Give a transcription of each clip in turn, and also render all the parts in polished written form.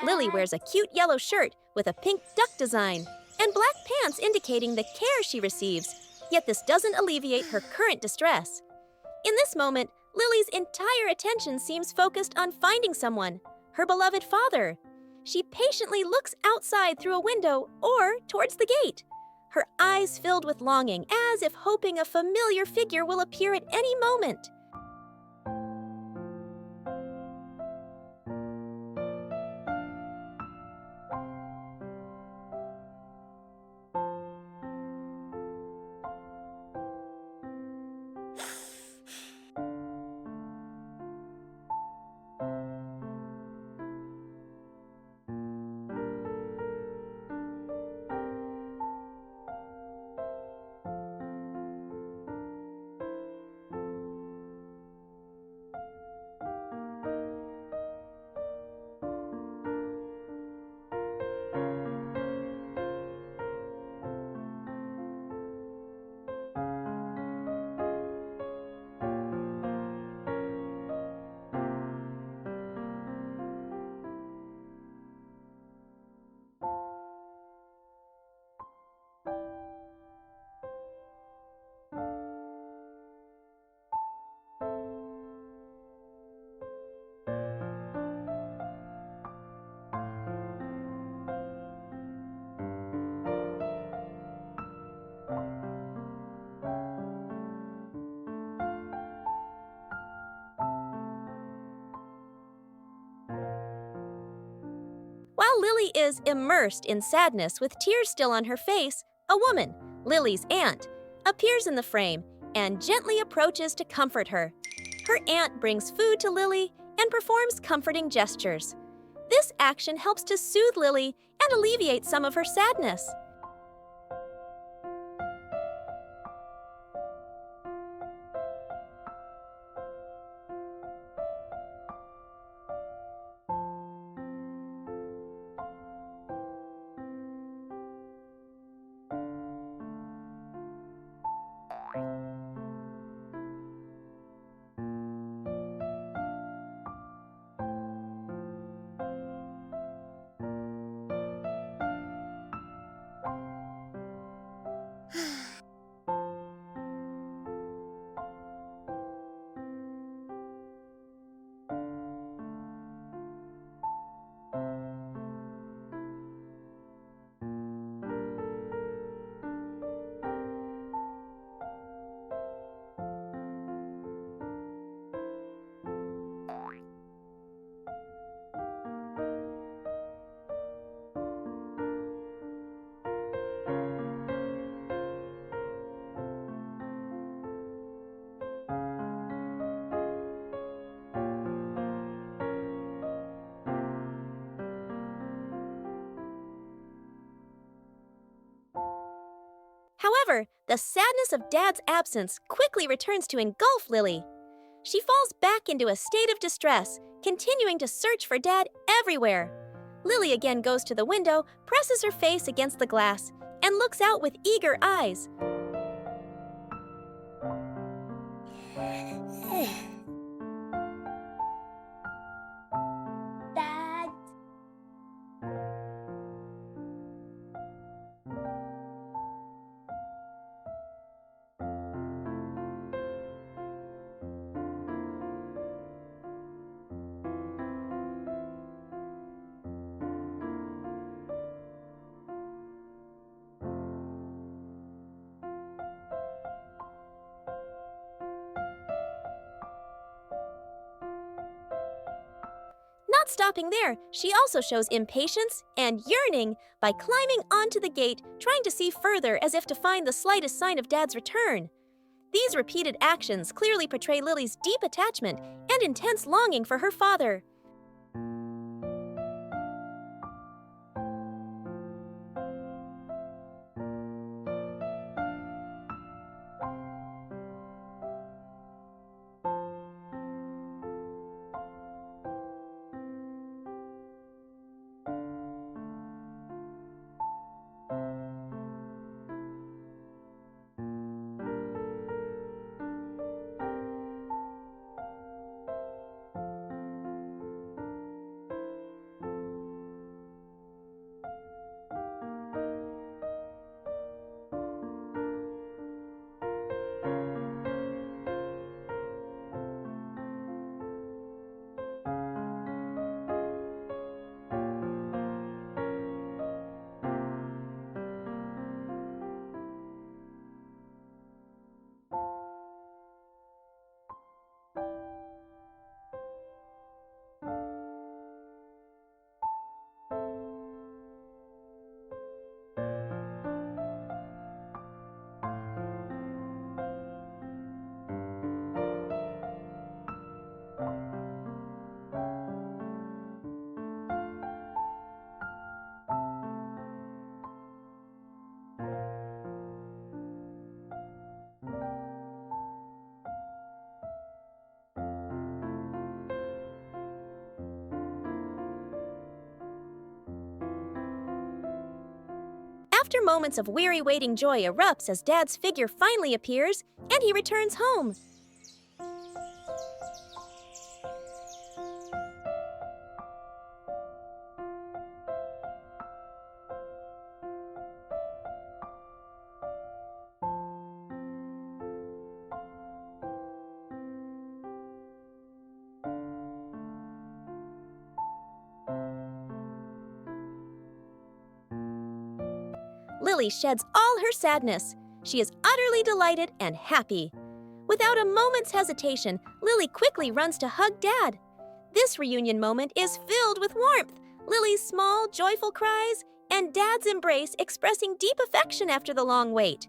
Lily wears a cute yellow shirt with a pink duck design and black pants indicating the care she receives, yet this doesn't alleviate her current distress. In this moment, Lily's entire attention seems focused on finding someone, her beloved father. She patiently looks outside through a window or towards the gate, her eyes filled with longing, as if hoping a familiar figure will appear at any moment. While Lily is immersed in sadness with tears still on her face, a woman, Lily's aunt, appears in the frame and gently approaches to comfort her. Her aunt brings food to Lily and performs comforting gestures. This action helps to soothe Lily and alleviate some of her sadness. However, the sadness of Dad's absence quickly returns to engulf Lily. She falls back into a state of distress, continuing to search for Dad everywhere. Lily again goes to the window, presses her face against the glass, and looks out with eager eyes. Dad. Not stopping there, she also shows impatience and yearning by climbing onto the gate, trying to see further as if to find the slightest sign of Dad's return. These repeated actions clearly portray Lily's deep attachment and intense longing for her father. After moments of weary waiting, joy erupts as Dad's figure finally appears and he returns home. Lily sheds all her sadness. She is utterly delighted and happy. Without a moment's hesitation, Lily quickly runs to hug Dad. This reunion moment is filled with warmth, Lily's small, joyful cries, and Dad's embrace expressing deep affection after the long wait.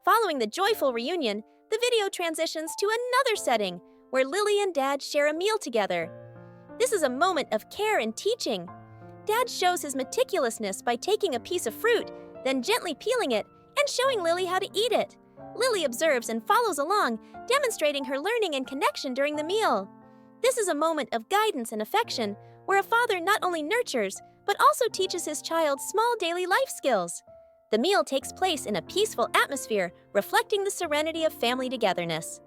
Following the joyful reunion, the video transitions to another setting where Lily and Dad share a meal together. This is a moment of care and teaching. Dad shows his meticulousness by taking a piece of fruit, then gently peeling it and showing Lily how to eat it. Lily observes and follows along, demonstrating her learning and connection during the meal. This is a moment of guidance and affection where a father not only nurtures, but also teaches his child small daily life skills. The meal takes place in a peaceful atmosphere, reflecting the serenity of family togetherness.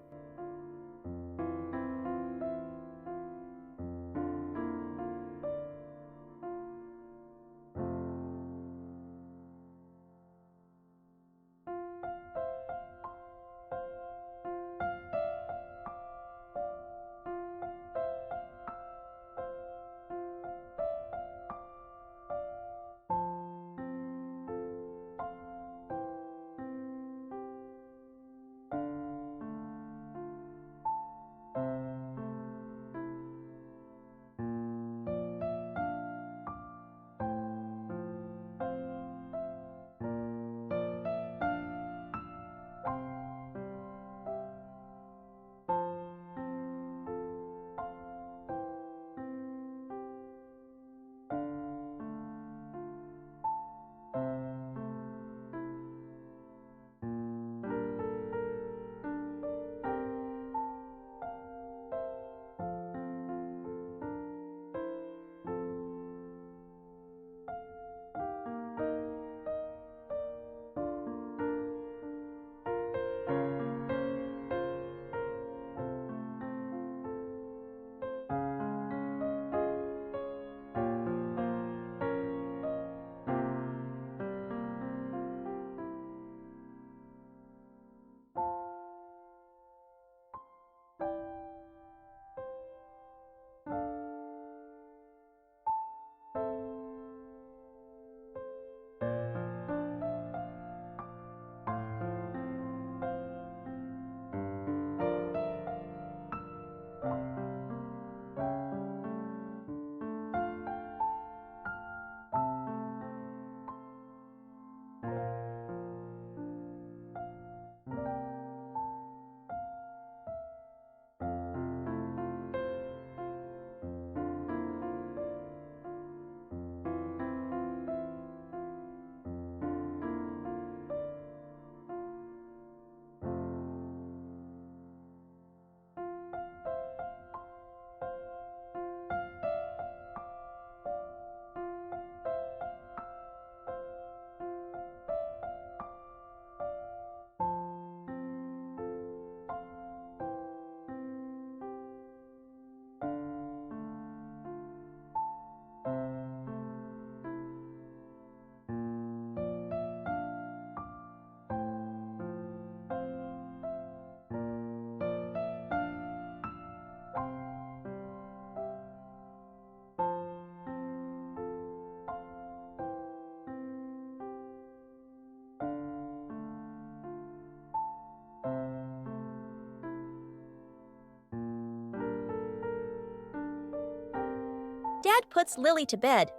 Dad puts Lily to bed.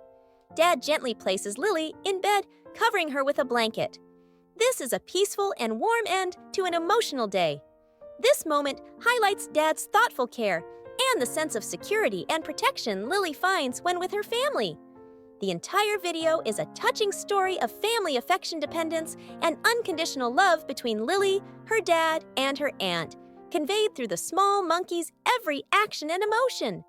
Dad gently places Lily in bed, covering her with a blanket. This is a peaceful and warm end to an emotional day. This moment highlights Dad's thoughtful care and the sense of security and protection Lily finds when with her family. The entire video is a touching story of family affection, dependence, and unconditional love between Lily, her dad, and her aunt, conveyed through the small monkey's every action and emotion.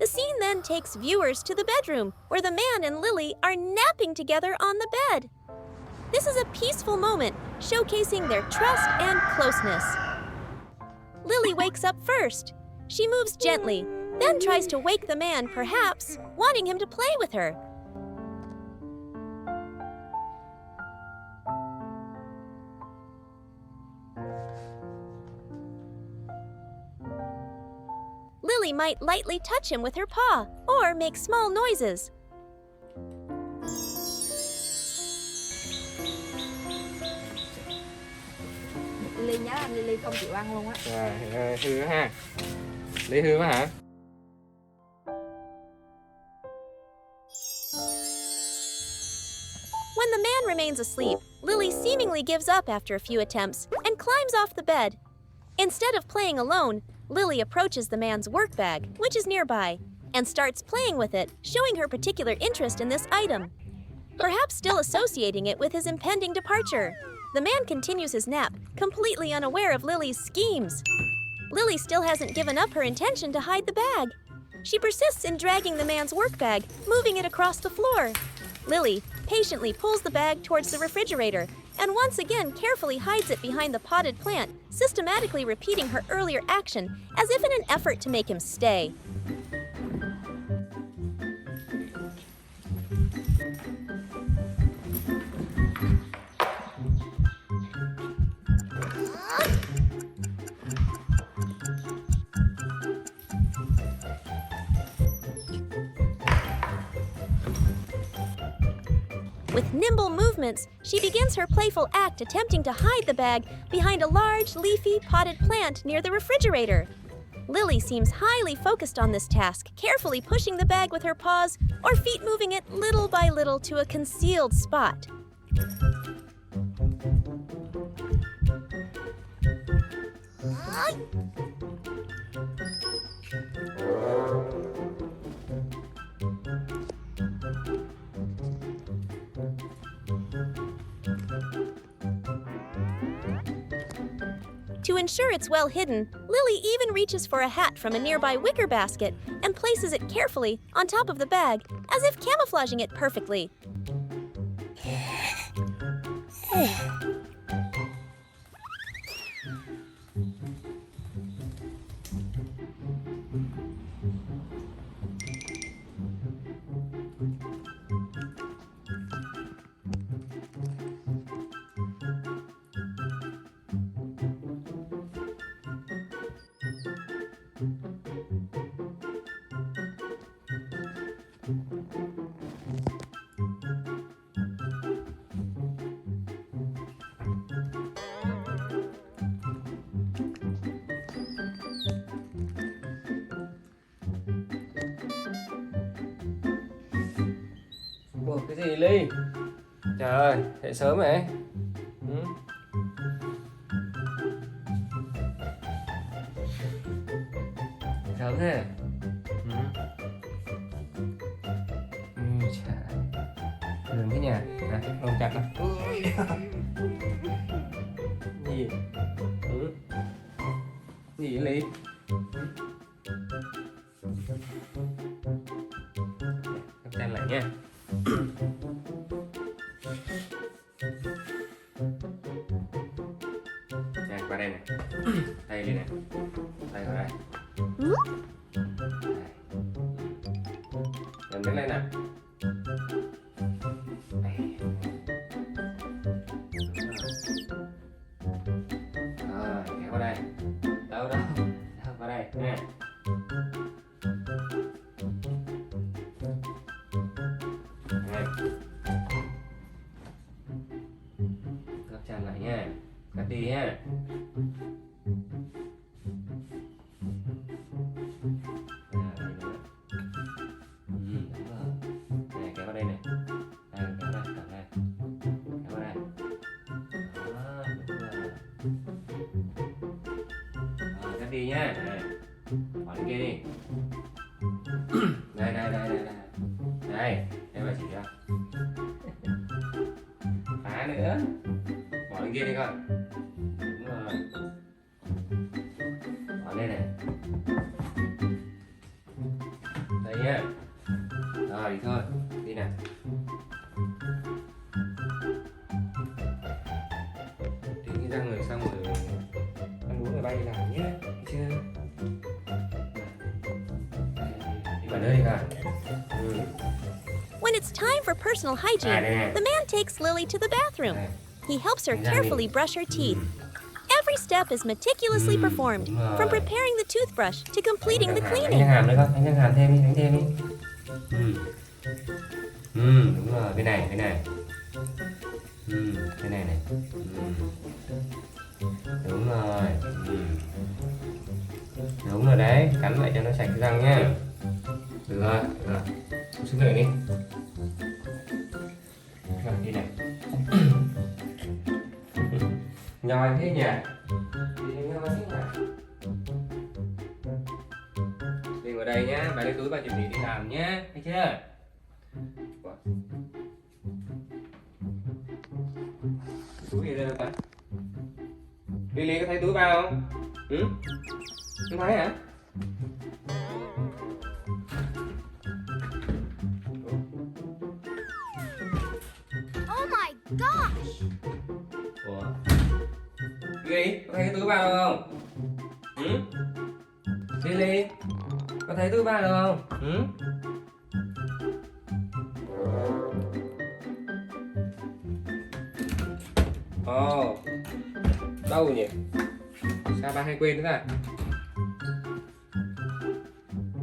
The scene then takes viewers to the bedroom, where the man and Lily are napping together on the bed. This is a peaceful moment, showcasing their trust and closeness. Lily wakes up first. She moves gently, then tries to wake the man, perhaps wanting him to play with her. Lily might lightly touch him with her paw or make small noises. Lily nhớ anh Lily không chịu ăn luôn á. Rồi, hư ha. Lý hư quá hả? When the man remains asleep, Lily seemingly gives up after a few attempts and climbs off the bed. Instead of playing alone, Lily approaches the man's work bag, which is nearby, and starts playing with it, showing her particular interest in this item. Perhaps still associating it with his impending departure. The man continues his nap, completely unaware of Lily's schemes. Lily still hasn't given up her intention to hide the bag. She persists in dragging the man's work bag, moving it across the floor. Lily patiently pulls the bag towards the refrigerator and once again carefully hides it behind the potted plant, systematically repeating her earlier action as if in an effort to make him stay. With nimble movements, she begins her playful act attempting to hide the bag behind a large, leafy, potted plant near the refrigerator. Lily seems highly focused on this task, carefully pushing the bag with her paws or feet, moving it little by little to a concealed spot. To ensure it's well hidden, Lily even reaches for a hat from a nearby wicker basket and places it carefully on top of the bag, as if camouflaging it perfectly. Ủa, cái gì Ly? Trời ơi, dậy sớm vậy? Ừ? Sớm thế? Ừ. Trời. Đừng thế nhỉ? Này, ôm chặt nào. Gì? Ừ? Gì vậy Ly? Cắt chân lại nha. Nè, qua đây nè. Đây đi nè. Đây vào đây. Mình đứng lên nè. Đây. Rồi, kéo qua đây. Đâu đâu. Đâu qua đây nè. Gấp chân lại nha, cắt đi nha. Đây nữa. Đúng rồi. Này, kéo vào đây này. Đây, kéo đây, cầm đây. Kéo vào đây. Đó, đúng rồi. Rồi, cắt đi nha. Này, bỏ lên kia đi. Đây, đây, đây, đây, đây. Đây, đây bà chỉ cho. Phá nữa. Bỏ lên kia đi con. Đúng rồi. Bỏ lên này. Đây nhá. Rồi đi thôi. Đi nào. Đi cái răng rồi xong rồi ăn uống rồi bay làm nhé. Được chưa? Đi vào nơi đi con. When it's time for personal hygiene, the man takes Lily to the bathroom. He helps her carefully brush her teeth. Every step is meticulously performed, from preparing the toothbrush to completing the Anh cleaning. răng hàm nữa con, anh răng hàm thêm đi, đánh thêm đi. Đúng rồi, bên này, bên này. Bên này này. Đúng rồi. Đúng rồi đấy, cắn lại cho nó sạch cái răng nhá. Được rồi, được rồi. Xuống đây đi. Rồi, đi này. Nhoi thế nhỉ? Đi nhoi thế nhỉ? Đi vào đây nhá, bà lấy túi bà chuẩn bị đi làm nhá, thấy chưa? Túi gì đây đâu ta? Lily có thấy túi bao không? Không thấy hả? Oh my gosh! Ủa? Lily, có thấy cái túi bao đâu không? Lily, có thấy túi bao đâu không? Ồ, đâu nhỉ? Sao ba hay quên thế à?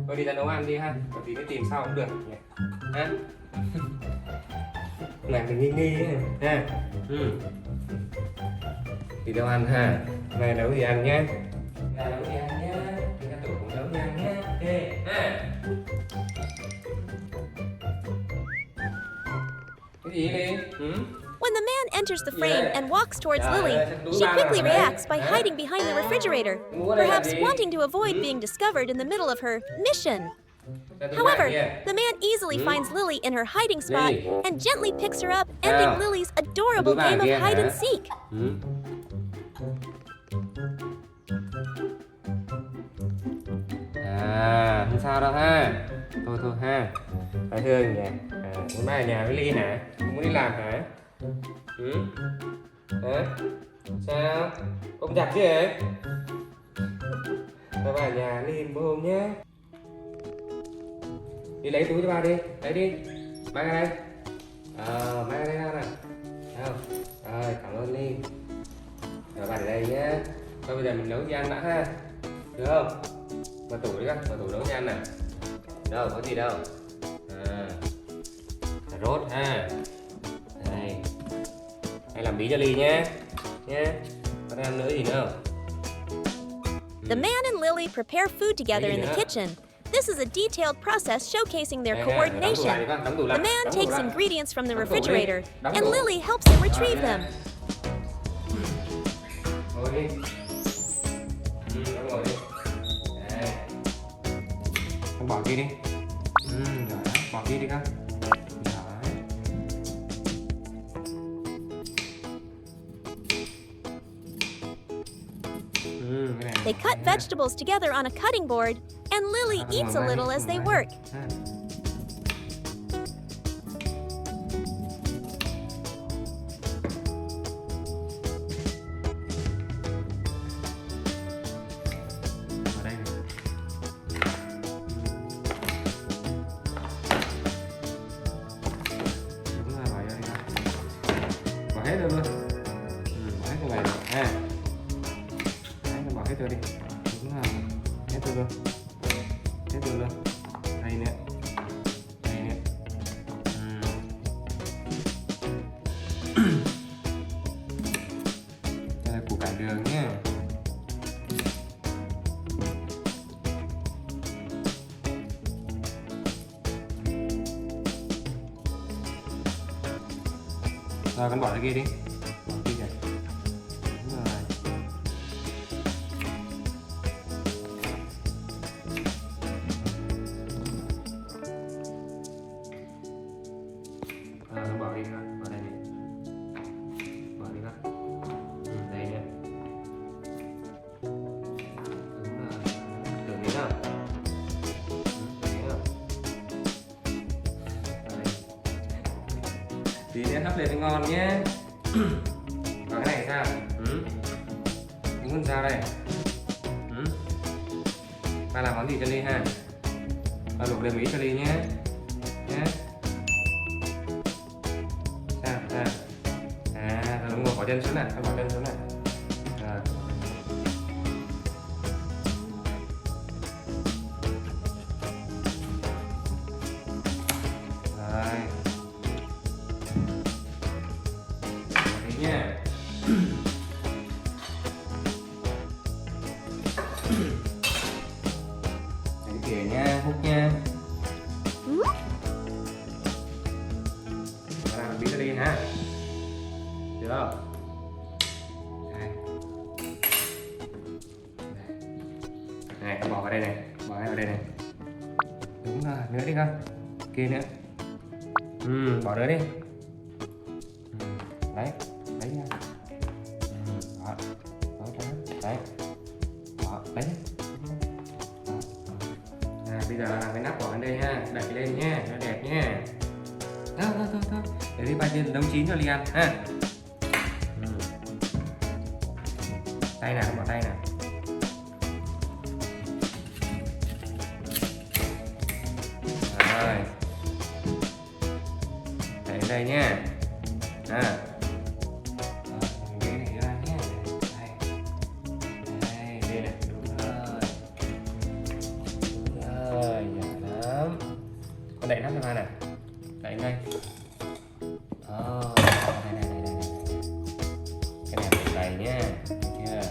Thôi đi ra nấu ăn đi ha, còn tí nữa tìm sau cũng được nhỉ? Ha? Làm mình nghi nghi ấy ha. Đi nấu ăn ha. Này nấu gì ăn nhé. Nấu gì ăn nhé. Đi ra tủ cùng nấu gì ăn nhé. Ok ha. Cái gì đi? When the man enters the frame and walks towards Lily, she quickly reacts by hiding behind the refrigerator, perhaps wanting to avoid being discovered in the middle of her mission. However, the man easily finds Lily in her hiding spot and gently picks her up, ending Lily's adorable game of hide and seek. sao đâu ha. Thôi thôi ha. Phải thương nhỉ. Muốn mai ở nhà với Ly hả? Không muốn đi làm hả? Ừ? Hả? Sao? Ôm chặt chứ hả? Thôi bà ở nhà Ly bố ôm nhé. Đi lấy túi cho ba đi. Lấy đi. Mang ra đây. Mang ra đây nào nè. Không? Rồi, cảm ơn Ly. Rồi bà để đây nhé. Thôi bây giờ mình nấu cho ăn đã ha. Được không? Mở tủ đi các, mở tủ nấu cho ăn nè. Đâu, có gì đâu. Cà rốt ha. Đây. Hãy làm bí cho Ly nhé. Nhé. Có ăn nữa gì nữa không? The man and Lily prepare food together in the kitchen. This is a detailed process showcasing their coordination. The man takes ingredients from the refrigerator, and Lily helps him retrieve them. Ngồi đi. Ngồi đi. Đây. Con bỏ kia đi. Rồi đó, bỏ kia đi con. They cut vegetables together on a cutting board, and Lily eats a little as they work. Bỏ hết luôn. Bỏ hết cái này rồi ha. Đấy, bỏ hết rồi đi. Đúng là hết rồi luôn. Hết rồi luôn. Đây nữa. Đây nữa. Đây là củ cải đường nhé. Rồi con bỏ cái kia đi. Bỏ cái kia. Đúng rồi. Con bỏ đi con. Bỏ đây đi. Bỏ đi con. Đây nhé. Đúng rồi. Tưởng đi nào. Tí nữa hấp lên ngon nhé. Còn cái này sao? Đúng con sao đây? Ba làm món gì cho Ly ha? Ba luộc lên Mỹ cho Ly nhé. Nhé. Sao? Sao? Rồi đúng rồi, bỏ chân xuống này. Bỏ chân xuống này. Rồi. Rồi. Nha. Đấy kìa nha, hút nha. Làm bí đi ha. Được không? Đây. Này, con bỏ vào đây này. Bỏ vào đây này. Đúng rồi, nữa đi con. Kia nữa. Bỏ nữa đi. Đấy. Đấy nha. Đó. Đấy. Đó. Đấy. Đó. Bây giờ làm cái nắp bỏ lên đây ha. Đẩy lên nha. Nó đẹp nha. Thôi. Để đi ba chân nấu chín cho Ly ăn ha. Tay nào, bỏ tay nào. Rồi. Đẩy đây nha. Đẩy nắp cho ba nè. Đẩy đây. Đây. Cái này phải đầy nhá. Chưa?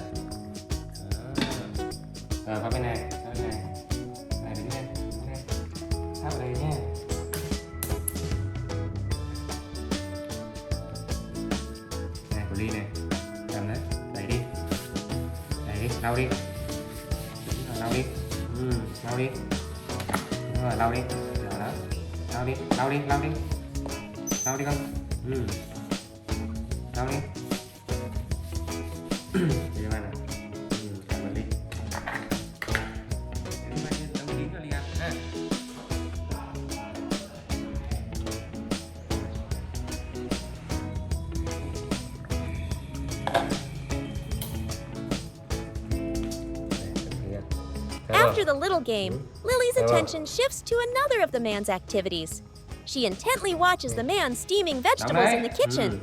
Rồi qua bên này. Này đứng lên. Thắp vào đây nhá. Này của Ly này. Cầm đấy. Đẩy đi. Lau đi. Lau đi. Lau đi. Đúng rồi, lau đi. Đó. Lau đi con. Lau đi. Đi bạn này. Cảm ơn Ly. Đóng kín cho Ly ăn ha. After the little game, Lily's attention shifts to another of the man's activities. She intently watches the man steaming vegetables in the kitchen.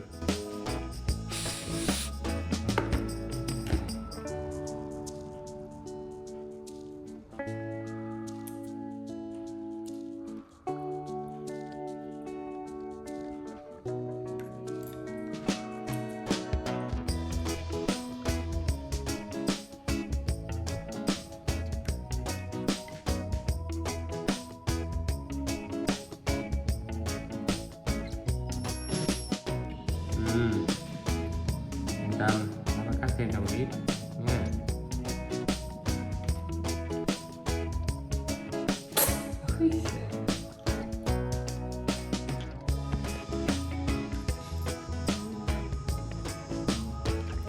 Yên tâm, nó có cắt thêm đồng ít nha.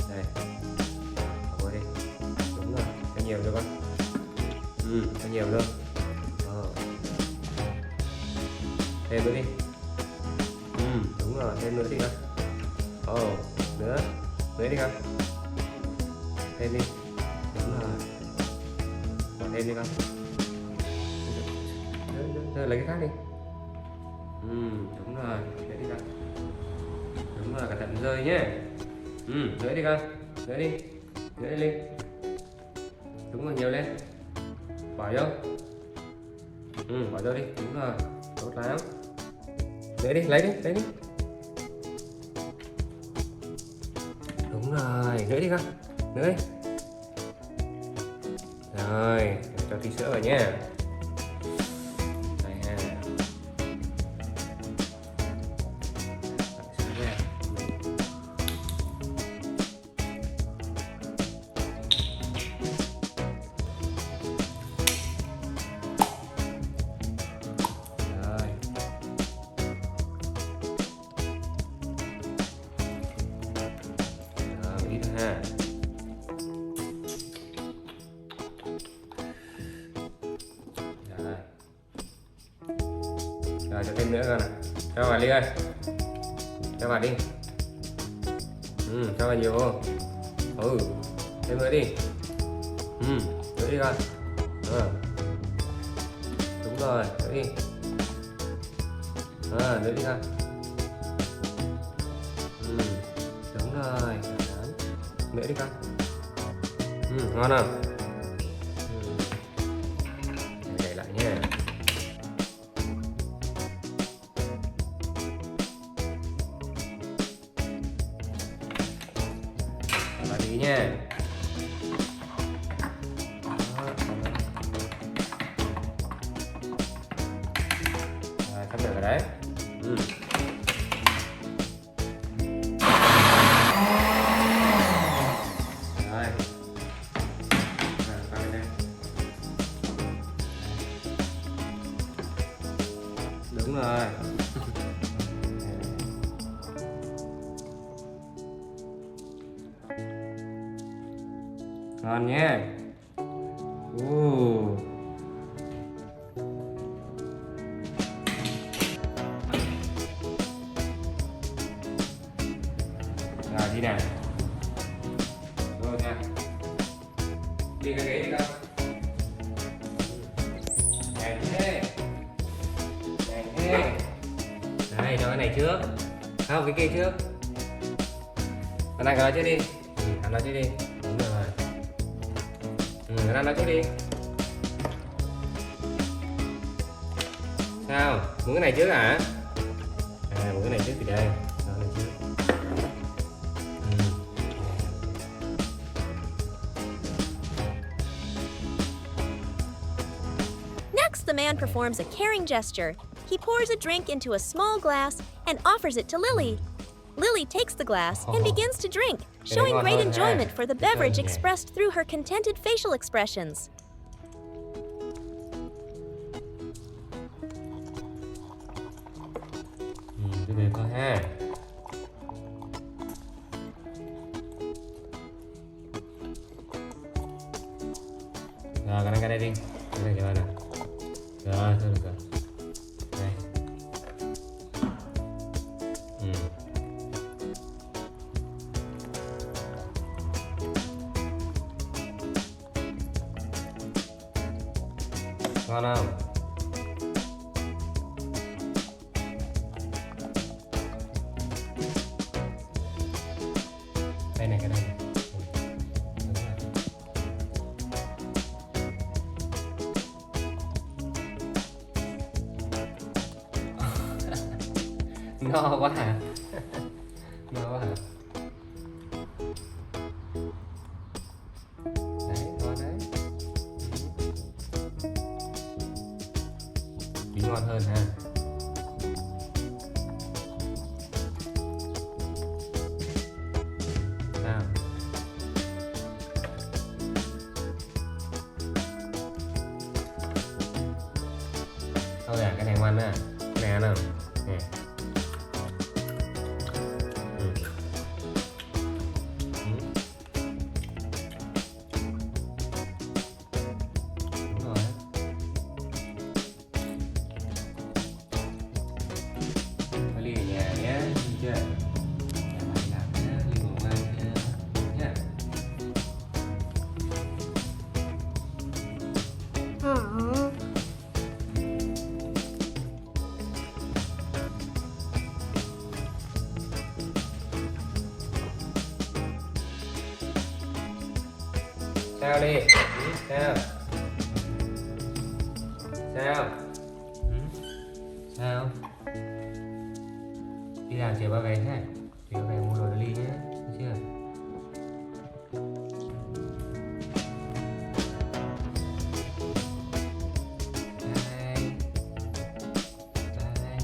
Đây, bỏ đi. Đúng rồi, cho nhiều được không? Cho nhiều luôn. Thêm nữa đi. Đúng rồi, thêm nữa đi con. Nữa đi con. Thêm đi. Đúng rồi. Bỏ thêm đi con. Rồi lấy cái khác đi. Đúng rồi, nữa đi con. Đúng rồi, cẩn thận rơi nhé. Nữa đi con. Nữa đi. Nữa đi Linh. Đúng rồi, nhiều lên. Bỏ vô. Bỏ vô đi. Đúng rồi, tốt lắm. Nữa đi, lấy đi. Đúng rồi, nữa đi con. Nữa đi. Rồi, cho tí sữa vào nhé. Đây ha. Sữa ra. Rồi. Ít ha. Rồi cho thêm nữa con ạ. Cho vào đi ơi. Cho vào đi. Cho vào nhiều vô. Thêm nữa đi. Nữa đi con. Đúng rồi, nữa đi. Nữa đi con. Đúng rồi. Nữa đi con. Ngon không? Để lại nha. Vào đi nha. Rồi, sắp được rồi đấy. Đúng rồi. Ngon nhé. Rồi đi nào. Rồi nha. Đi cái ghế đi con. Đây, cho cái này trước. Không, cái kia trước. Cái này nó trước đi. Ăn nó trước đi. Đúng rồi. Cái này nó trước đi. Sao? Muốn cái này trước hả? Muốn cái này trước thì đây. Đó này trước. Next, the man performs a caring gesture. He pours a drink into a small glass and offers it to Lily. Lily takes the glass and begins to drink, showing great enjoyment for the beverage expressed through her contented facial expressions. Cái này thôi ha. Rồi, cái này đi. Cái này cho bạn nè. Rồi, thôi được rồi. Đây. Ngon không? Đây này, cái đây này. Đúng rồi. No quá hả? No quá hả? Đấy, ngon đấy. Tí ngon hơn ha. Nào. Thôi à, cái này ngoan nè. Cái này ăn không? Nè. Đúng rồi. Có ly ở nhà nhé, được chưa? Nhà bạn đi làm nhé, ly ngủ ngoan nhé. Sao đi? Sao? Sao? Sao? Đi làm chiều ba về ha. Chiều về mua đồ ly nhé, được chưa? Bye. Bye.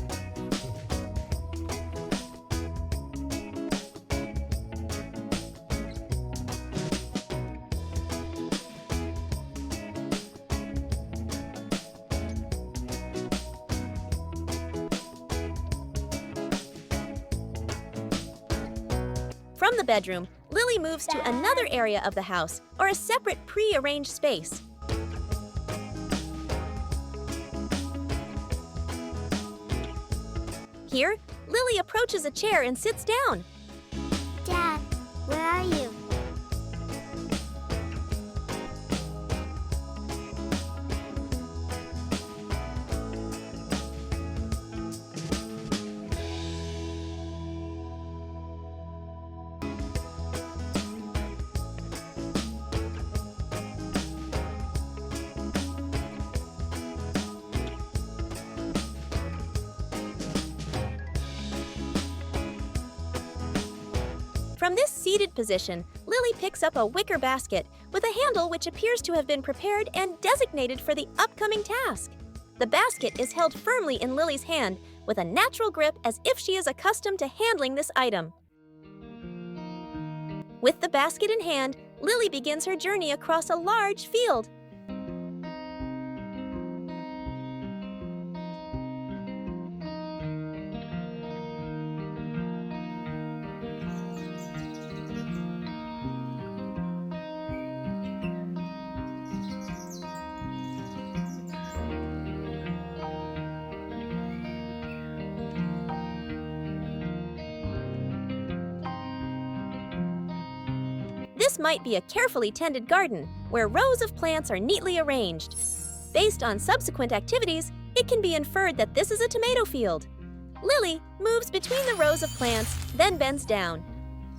From the bedroom, Lily moves to another area of the house, or a separate pre-arranged space. Here, Lily approaches a chair and sits down. Dad, where are you? From this seated position, Lily picks up a wicker basket with a handle which appears to have been prepared and designated for the upcoming task. The basket is held firmly in Lily's hand with a natural grip as if she is accustomed to handling this item. With the basket in hand, Lily begins her journey across a large field. This might be a carefully tended garden where rows of plants are neatly arranged. Based on subsequent activities, it can be inferred that this is a tomato field. Lily moves between the rows of plants, then bends down.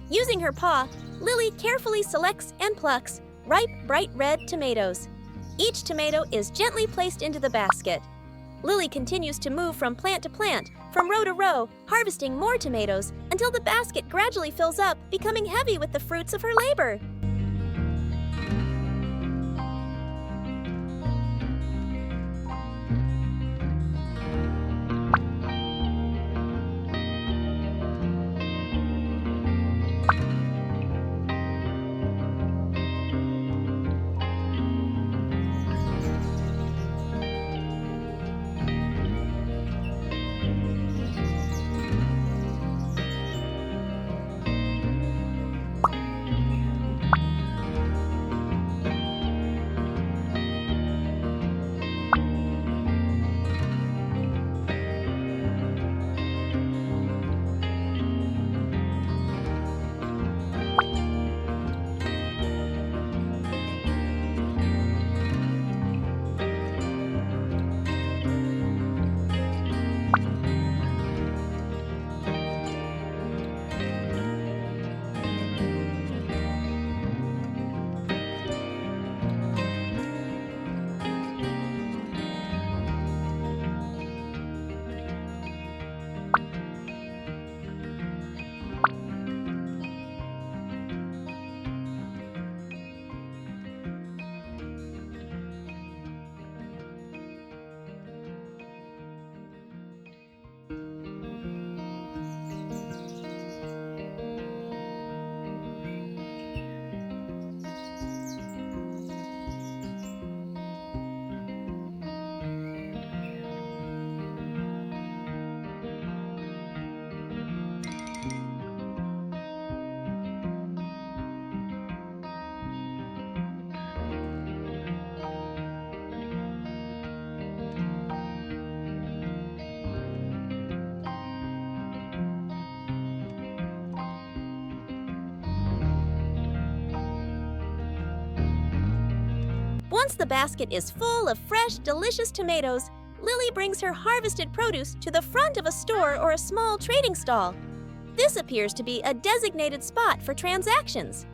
Using her paw, Lily carefully selects and plucks ripe, bright red tomatoes. Each tomato is gently placed into the basket. Lily continues to move from plant to plant, from row to row, harvesting more tomatoes until the basket gradually fills up, becoming heavy with the fruits of her labor. Once the basket is full of fresh, delicious tomatoes, Lily brings her harvested produce to the front of a store or a small trading stall. This appears to be a designated spot for transactions.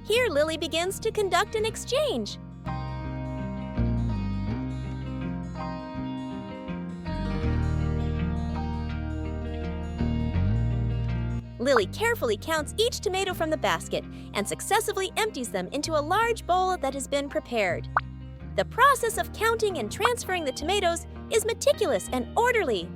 Here, Lily begins to conduct an exchange. Lily carefully counts each tomato from the basket and successively empties them into a large bowl that has been prepared. The process of counting and transferring the tomatoes is meticulous and orderly.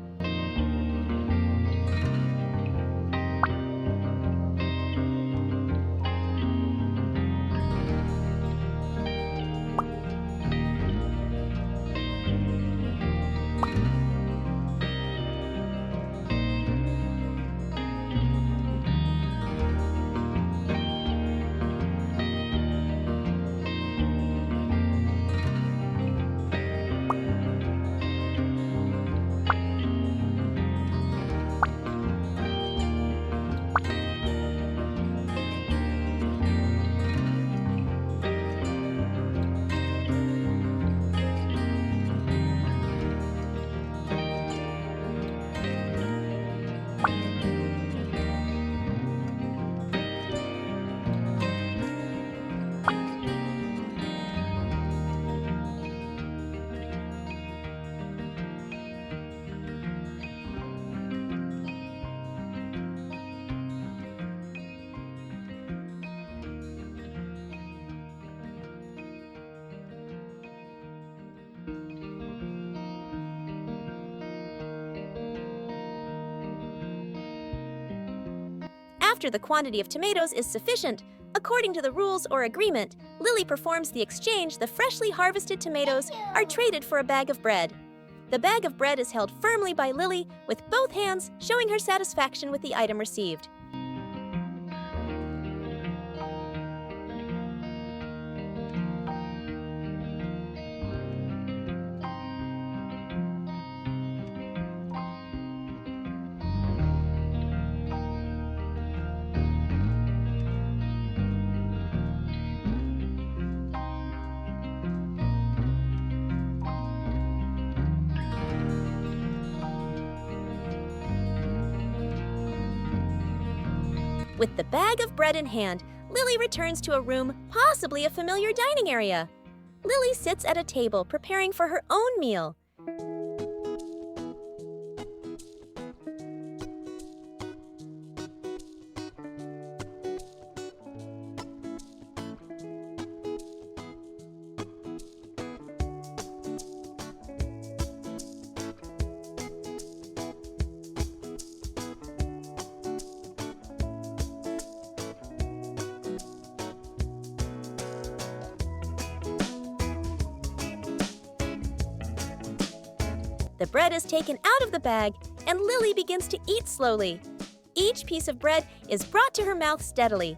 After the quantity of tomatoes is sufficient, according to the rules or agreement, Lily performs the exchange. The freshly harvested tomatoes are traded for a bag of bread. The bag of bread is held firmly by Lily with both hands, showing her satisfaction with the item received. With the bag of bread in hand, Lily returns to a room, possibly a familiar dining area. Lily sits at a table preparing for her own meal. The bread is taken out of the bag, and Lily begins to eat slowly. Each piece of bread is brought to her mouth steadily.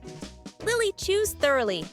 Lily chews thoroughly.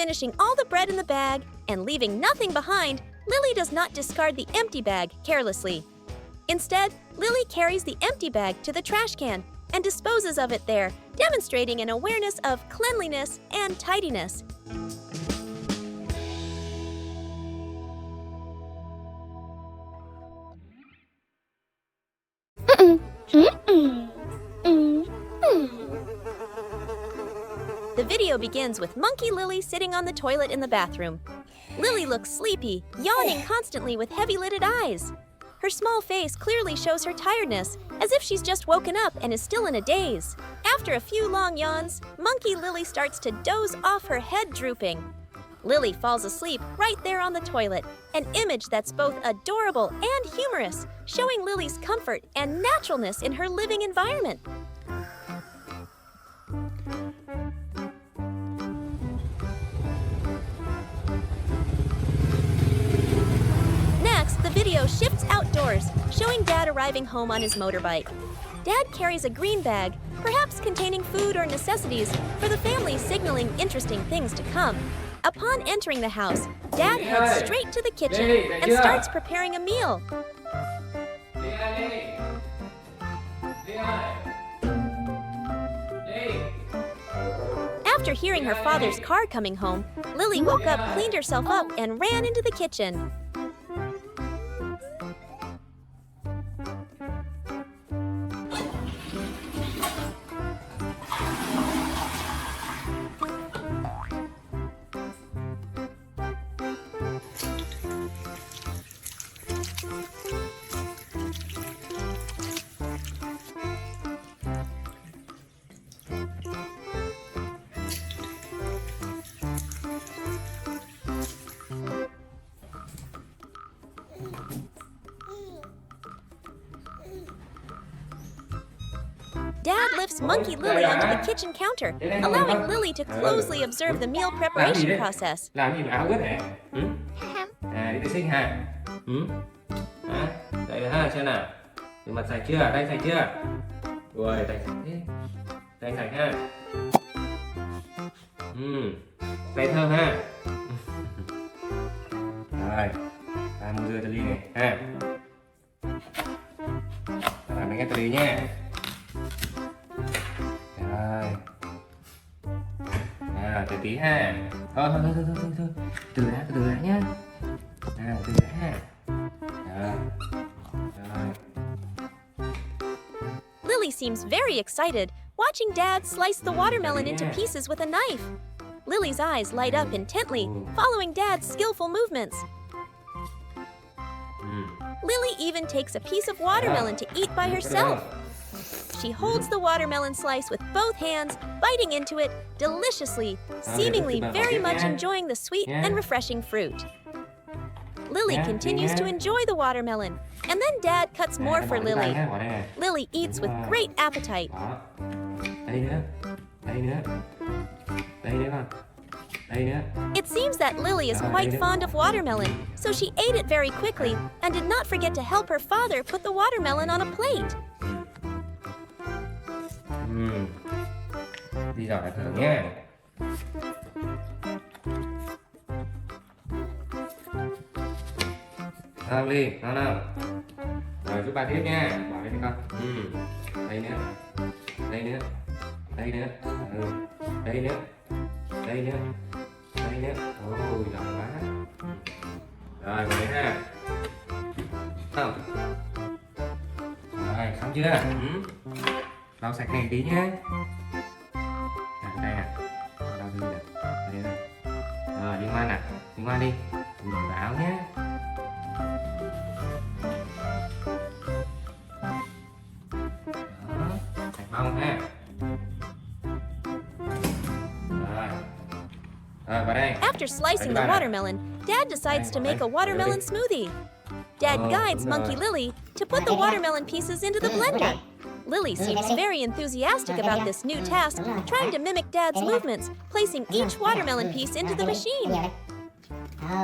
finishing all the bread in the bag and leaving nothing behind, Lily does not discard the empty bag carelessly. Instead, Lily carries the empty bag to the trash can and disposes of it there, demonstrating an awareness of cleanliness and tidiness. The video begins with Monkey Lily sitting on the toilet in the bathroom. Lily looks sleepy, yawning constantly with heavy-lidded eyes. Her small face clearly shows her tiredness, as if she's just woken up and is still in a daze. After a few long yawns, Monkey Lily starts to doze off, her head drooping. Lily falls asleep right there on the toilet, an image that's both adorable and humorous, showing Lily's comfort and naturalness in her living environment. Next, the video shifts outdoors, showing Dad arriving home on his motorbike. Dad carries a green bag, perhaps containing food or necessities for the family, signaling interesting things to come. Upon entering the house, Dad heads straight to the kitchen and starts preparing a meal. After hearing her father's car coming home, Lily woke up, cleaned herself up, and ran into the kitchen. Dad lifts Monkey Lily onto the kitchen counter, allowing Lily to closely observe the meal preparation process. Làm gì mà áo quýt hả? À, đi vệ sinh hả? Đây ha, xem nào. Rửa mặt sạch chưa? Tay sạch chưa? Rồi, tay sạch thế. Tay sạch ha. Tay thơm ha. Rồi, ta mua dưa cho Ly này ha. Ta làm bánh gai Ly nha. Rồi. Từ tí ha. Thôi. Từ đã nhá. Từ đã ha. Rồi. Lily seems very excited, watching Dad slice the watermelon into pieces with a knife. Lily's eyes light up intently, following Dad's skillful movements. Lily even takes a piece of watermelon to eat by herself. She holds the watermelon slice with both hands, biting into it deliciously, seemingly very much enjoying the sweet and refreshing fruit. Lily continues to enjoy the watermelon, and then Dad cuts more for Lily. Lily eats with great appetite. It seems that Lily is quite fond of watermelon, so she ate it very quickly and did not forget to help her father put the watermelon on a plate. Đi dọn lại thử nha. Nào Ly, nào. Rồi giúp ba tiếp nha. Bỏ đây đi con. Đây nữa. Đây nữa. Đây nữa. Đây nữa. Đây nữa. Đây nữa. Ôi, giỏi quá. Rồi, vào đây ha. Không. Rồi, xong chưa? Lau sạch này tí nhé. Đây nè. Lau dư nè. Đây nè. Rồi, đi ngoan nè. Đi ngoan đi. Đừng vào áo nhé. Đó. Sạch bông ha. Vào đây. After slicing the watermelon, Dad decides to make a watermelon smoothie. Dad guides Monkey Lily to put the watermelon pieces into the blender. Lily seems very enthusiastic about this new task, trying to mimic Dad's movements, placing each watermelon piece into the machine.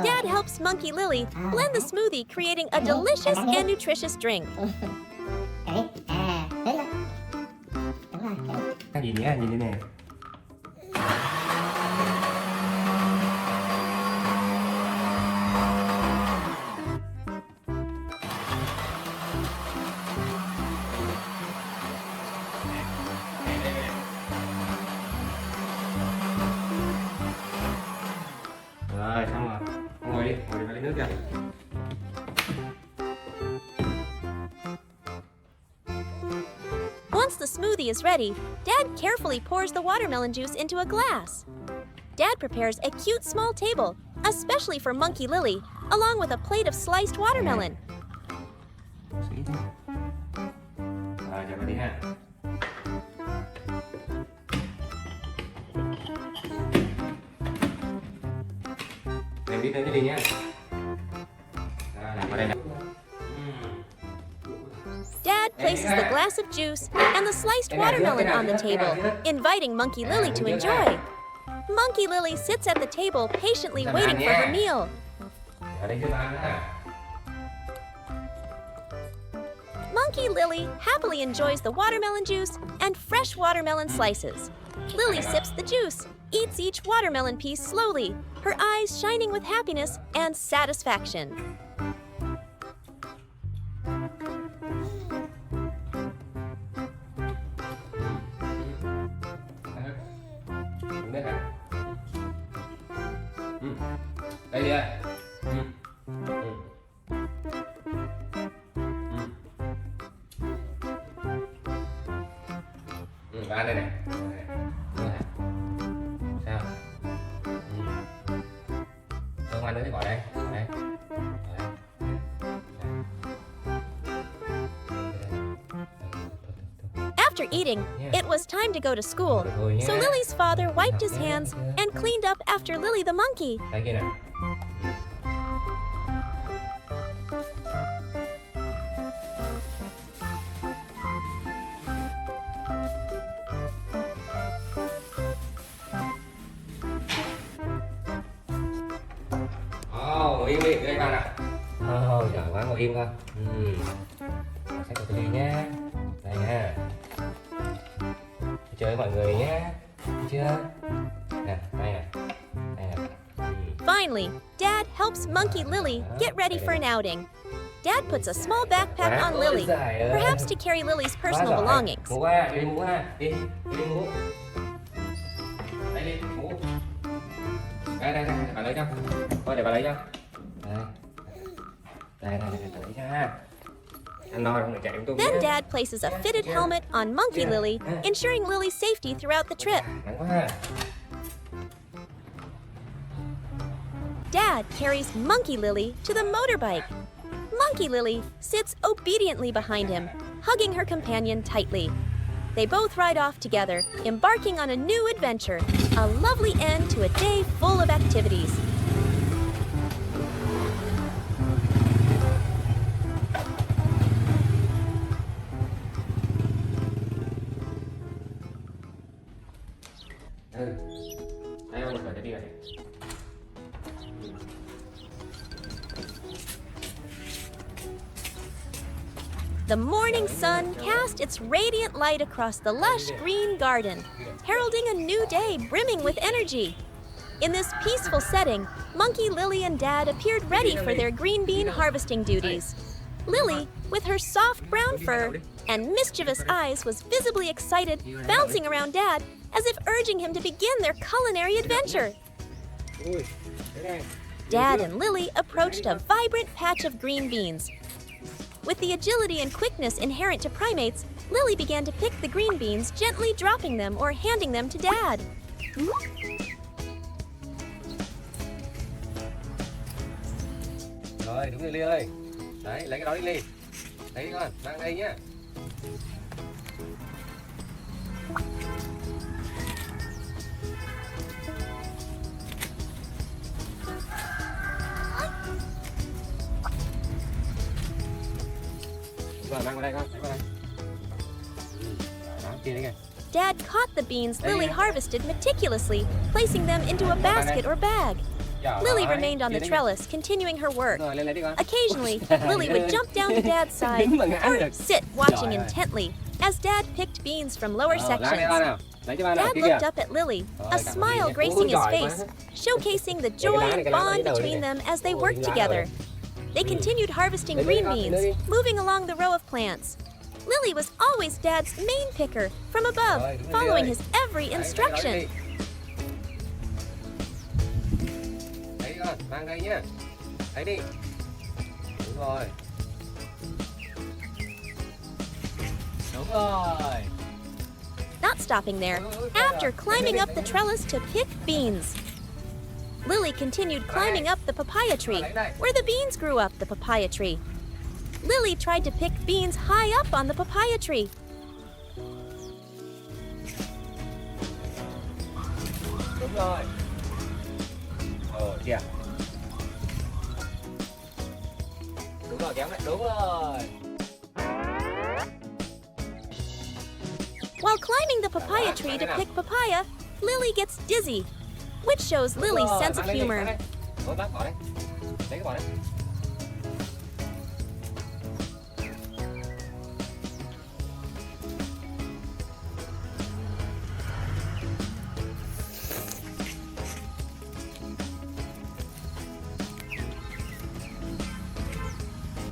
Dad helps Monkey Lily blend the smoothie, creating a delicious and nutritious drink. Nhìn đi nè. đi, ngồi đi lấy nước kìa. Once the smoothie is ready, Dad carefully pours the watermelon juice into a glass. Dad prepares a cute small table, especially for Monkey Lily, along with a plate of sliced watermelon. Sĩ thôi. Rồi, cho vào đi ha. Đem đi lên đi nha. Rồi, làm vào đây nè. Dad places the glass of juice and the sliced watermelon on the table, inviting Monkey Lily to enjoy. Monkey Lily sits at the table patiently waiting for her meal. Ở đây cho ta nữa nè. Monkey Lily happily enjoys the watermelon juice and fresh watermelon slices. Lily sips the juice, eats each watermelon piece slowly, her eyes shining with happiness and satisfaction. Uống nước hả? Đây đi ạ. Ăn đây này. Sao? Không ăn nữa thì bỏ đây. Bỏ đây. After eating, it was time to go to school, so Lily's father wiped his hands and cleaned up after Lily the monkey. Đây kia nè. Ngồi im đi, đây con nè. Giỏi quá, ngồi im con. Xách của tôi đi nhá. Đây nha. Chơi với mọi người nhé. Chưa? Nè, đây nè. Đây nè. Finally, Dad helps Monkey Lily get ready for an outing. Dad puts a small backpack on Lily, perhaps to carry Lily's personal belongings. Mũ qua, đi mũ ha. Đi mũ. Đây đi, mũ. Đây, bà lấy cho. Thôi để bà lấy cho. Đây, bà lấy cho ha. Then Dad places a fitted helmet on Monkey Lily, ensuring Lily's safety throughout the trip. Dad carries Monkey Lily to the motorbike. Monkey Lily sits obediently behind him, hugging her companion tightly. They both ride off together, embarking on a new adventure, a lovely end to a day full of activities. The morning sun cast its radiant light across the lush green garden, heralding a new day brimming with energy. In this peaceful setting, Monkey Lily and Dad appeared ready for their green bean harvesting duties. Lily, with her soft brown fur and mischievous eyes, was visibly excited, bouncing around Dad as if urging him to begin their culinary adventure. Dad and Lily approached a vibrant patch of green beans. With the agility and quickness inherent to primates, Lily began to pick the green beans, gently dropping them or handing them to Dad. Rồi, đúng rồi Ly ơi. Đấy, lấy cái đó đi Ly. Lấy đi con, mang đây nhá. Rồi, mang vào đây con, lấy vào đây. Đó, kia đấy kìa. Dad caught the beans Lily harvested meticulously, placing them into a basket or bag. Lily remained on the trellis, continuing her work. Occasionally, Lily would jump down to Dad's side or sit watching intently as Dad picked beans from lower sections. Dad looked up at Lily, a smile gracing his face, showcasing the joy and bond between them as they worked together. They continued harvesting green beans, moving along the row of plants. Lily was always Dad's main picker, from above, following his every instruction. Đấy con. mang đây nhá. Lấy đi. Đúng rồi. Đúng rồi. Not stopping there, after climbing up the trellis to pick beans. Lily continued climbing up the papaya tree, where the beans grew up the papaya tree. Lily tried to pick beans high up on the papaya tree. Đúng rồi. Kìa. Đúng rồi, kéo lại. Đúng rồi. While climbing the papaya tree to pick papaya, Lily gets dizzy, which shows Lily's sense of humor. Thôi bác bỏ đây. Lấy cái bỏ đây.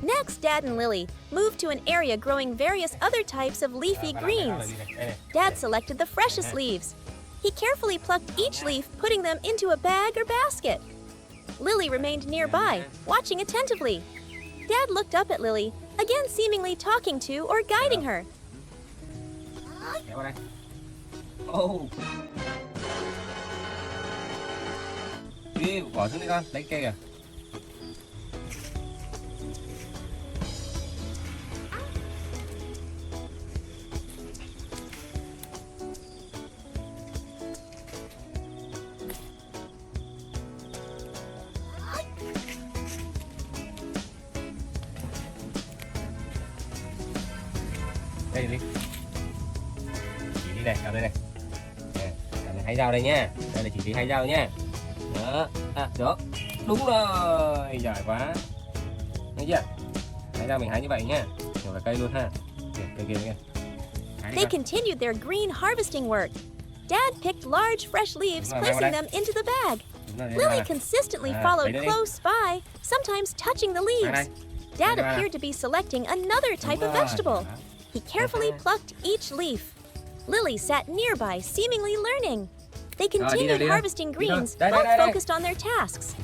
Next, Dad and Lily moved to an area growing various other types of leafy greens. Dad selected the freshest leaves. He carefully plucked each leaf, putting them into a bag or basket. Lily remained nearby, watching attentively. Dad looked up at Lily, again seemingly talking to or guiding her. Kéo vào đây. Oh. Đi, bỏ xuống đi con, lấy cây kìa. Đây đi. Chỉ đi này, cầm đây này. Nè, cầm hai dao đây nha. Đây là chỉ đi hai dao nha. Đó, đó. Đúng rồi, giỏi quá. Thấy chưa? Hai dao mình hái như vậy nha. Rồi vào cây luôn ha. Kìa, cây kia. They continued their green harvesting work. Dad picked large fresh leaves, placing them into the bag. Lily consistently followed close by, sometimes touching the leaves. Dad appeared to be selecting another type of vegetable. He carefully plucked each leaf. Lily sat nearby, seemingly learning. They continued harvesting greens, both focused on their tasks.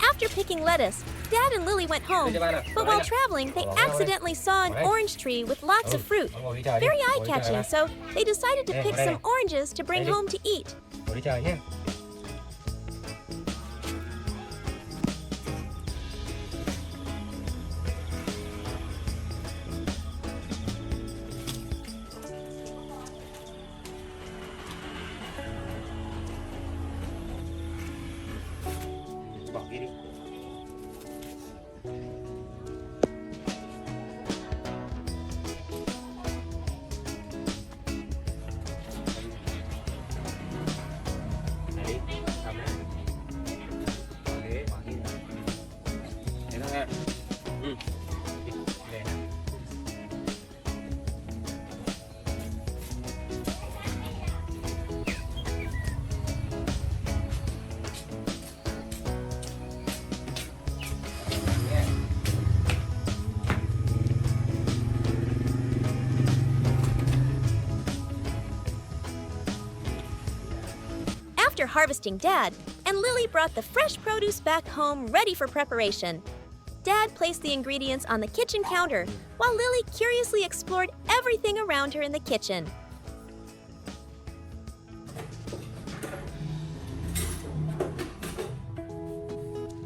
After picking lettuce, Dad and Lily went home, but while traveling, they accidentally saw an orange tree with lots of fruit. Very eye-catching, so they decided to pick some oranges to bring home to eat. Bỏ kia đi. Đây đi, cầm này. Thế, bỏ kia. Thế thôi ha. Đi, đây nè. After harvesting Dad, and Lily brought the fresh produce back home ready for preparation. Dad placed the ingredients on the kitchen counter, while Lily curiously explored everything around her in the kitchen.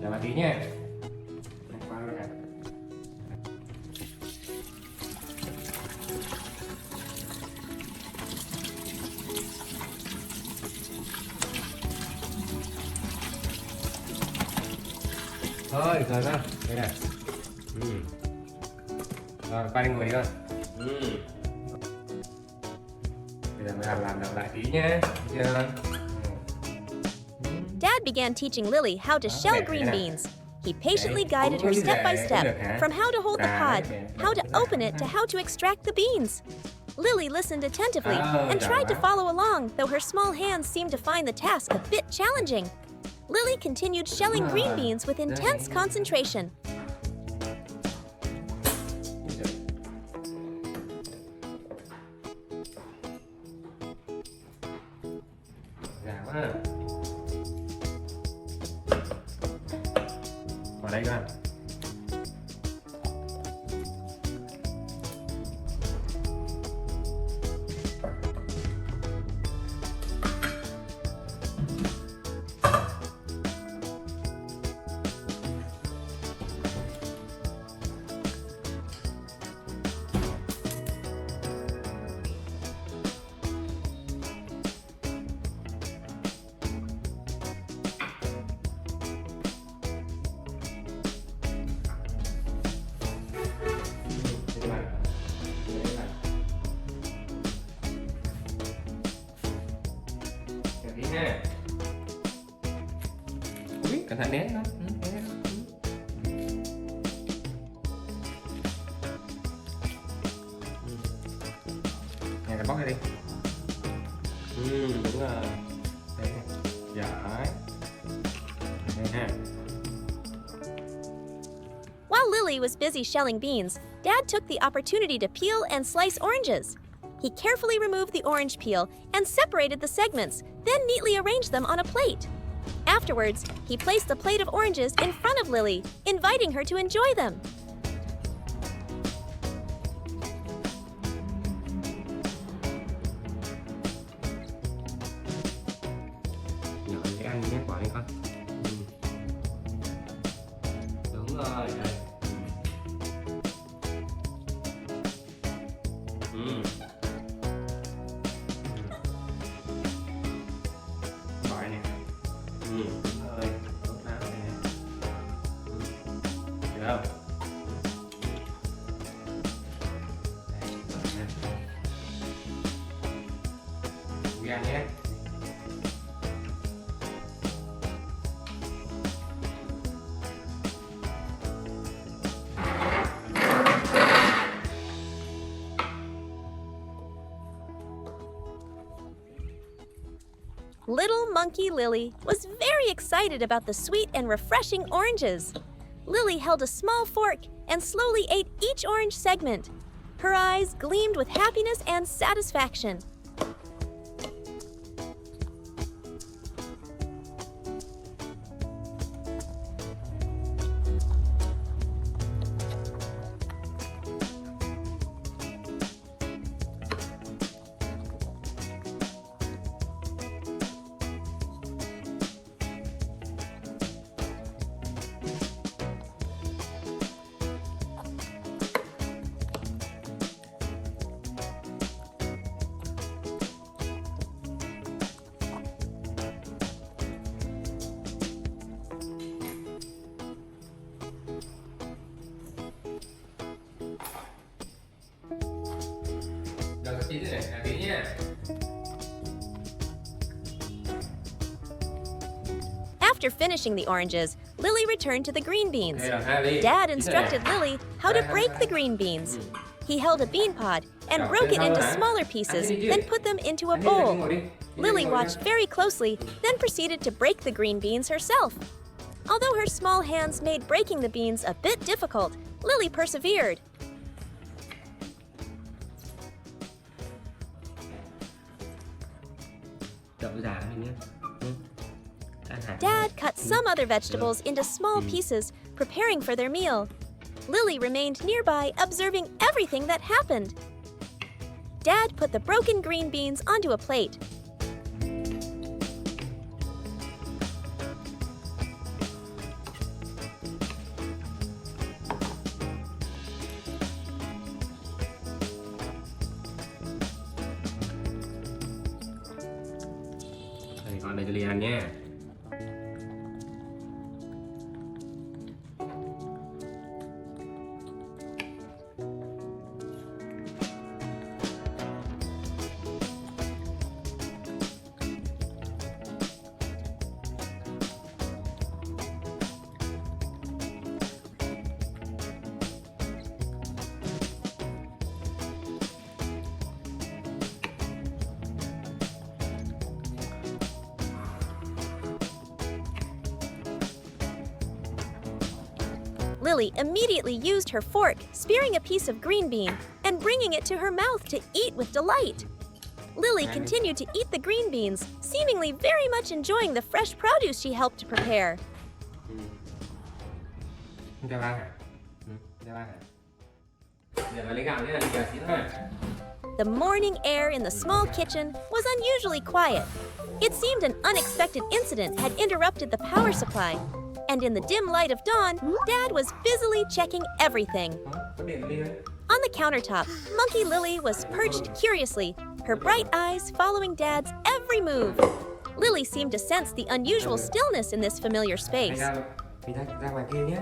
Chờ bà tí nha. Thôi, rồi ra. Đây này. Rồi, quay ngồi đi con. Bây giờ mình làm lại tí nhé. Dad began teaching Lily how to shell green beans. He patiently guided her step by step, from how to hold the pod, how to open it, to how to extract the beans. Lily listened attentively and tried to follow along, though her small hands seemed to find the task a bit challenging. Lily continued shelling green beans with intense concentration. Vào đây con. Ha. Ui, cẩn thận nén nó. Này là bóc ra đi. Đúng rồi. Đấy. Giỏi. Đây ha. While Lily was busy shelling beans, Dad took the opportunity to peel and slice oranges. He carefully removed the orange peel and separated the segments, then neatly arranged them on a plate. Afterwards, he placed the plate of oranges in front of Lily, inviting her to enjoy them. Nhỏ cái ăn nhé, quả đi con. Đúng rồi, đây. Gọi nè. Đúng rồi, tốt lắm nè. Được không? Đây, rồi nè. Đi ăn nhé. Little Monkey Lily was very excited about the sweet and refreshing oranges. Lily held a small fork and slowly ate each orange segment. Her eyes gleamed with happiness and satisfaction. Rồi, cái tí này, tí nha. After finishing the oranges, Lily returned to the green beans. Đây là hai ly. Dad Tí instructed này. Lily how to break the green beans. He held a bean pod and broke it into smaller pieces, then put them into a bowl. Lily watched very closely, then proceeded to break the green beans herself. Although her small hands made breaking the beans a bit difficult, Lily persevered. Đậu già này nhé. Dad cut some other vegetables into small pieces, preparing for their meal. Lily remained nearby, observing everything that happened. Dad put the broken green beans onto a plate. Đây, con đây cho Ly ăn nhé. Lily immediately used her fork, spearing a piece of green bean and bringing it to her mouth to eat with delight. Lily continued to eat the green beans, seemingly very much enjoying the fresh produce she helped to prepare. Cho ba hả? Cho ba hả? Giờ bà lấy gạo nhé, giờ xíu ha. The morning air in the small kitchen was unusually quiet. It seemed an unexpected incident had interrupted the power supply. And in the dim light of dawn, Dad was busily checking everything. Có điện đi đấy. On the countertop, Monkey Lily was perched curiously, her bright eyes following Dad's every move. Lily seemed to sense the unusual stillness in this familiar space. Mình ra ngoài kia nhé.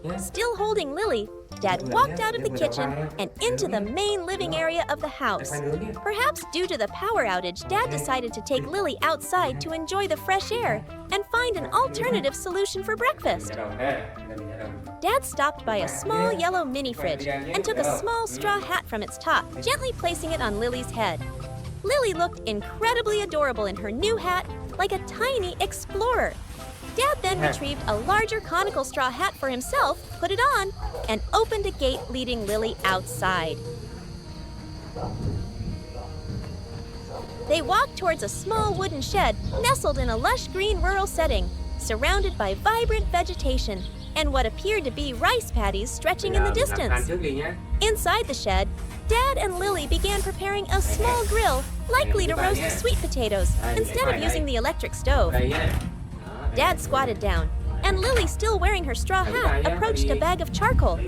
Nhé. Still holding Lily, Dad walked out of the kitchen and into the main living area of the house. Perhaps due to the power outage, Dad decided to take Lily outside to enjoy the fresh air and find an alternative solution for breakfast. Dad stopped by a small yellow mini fridge and took a small straw hat from its top, gently placing it on Lily's head. Lily looked incredibly adorable in her new hat, like a tiny explorer. Dad then retrieved a larger conical straw hat for himself, put it on, and opened a gate leading Lily outside. They walked towards a small wooden shed nestled in a lush green rural setting, surrounded by vibrant vegetation and what appeared to be rice paddies stretching in the distance. Inside the shed, Dad and Lily began preparing a small grill, likely to roast sweet potatoes, instead of using the electric stove. Dad squatted down, and Lily, still wearing her straw hat, approached a bag of charcoal.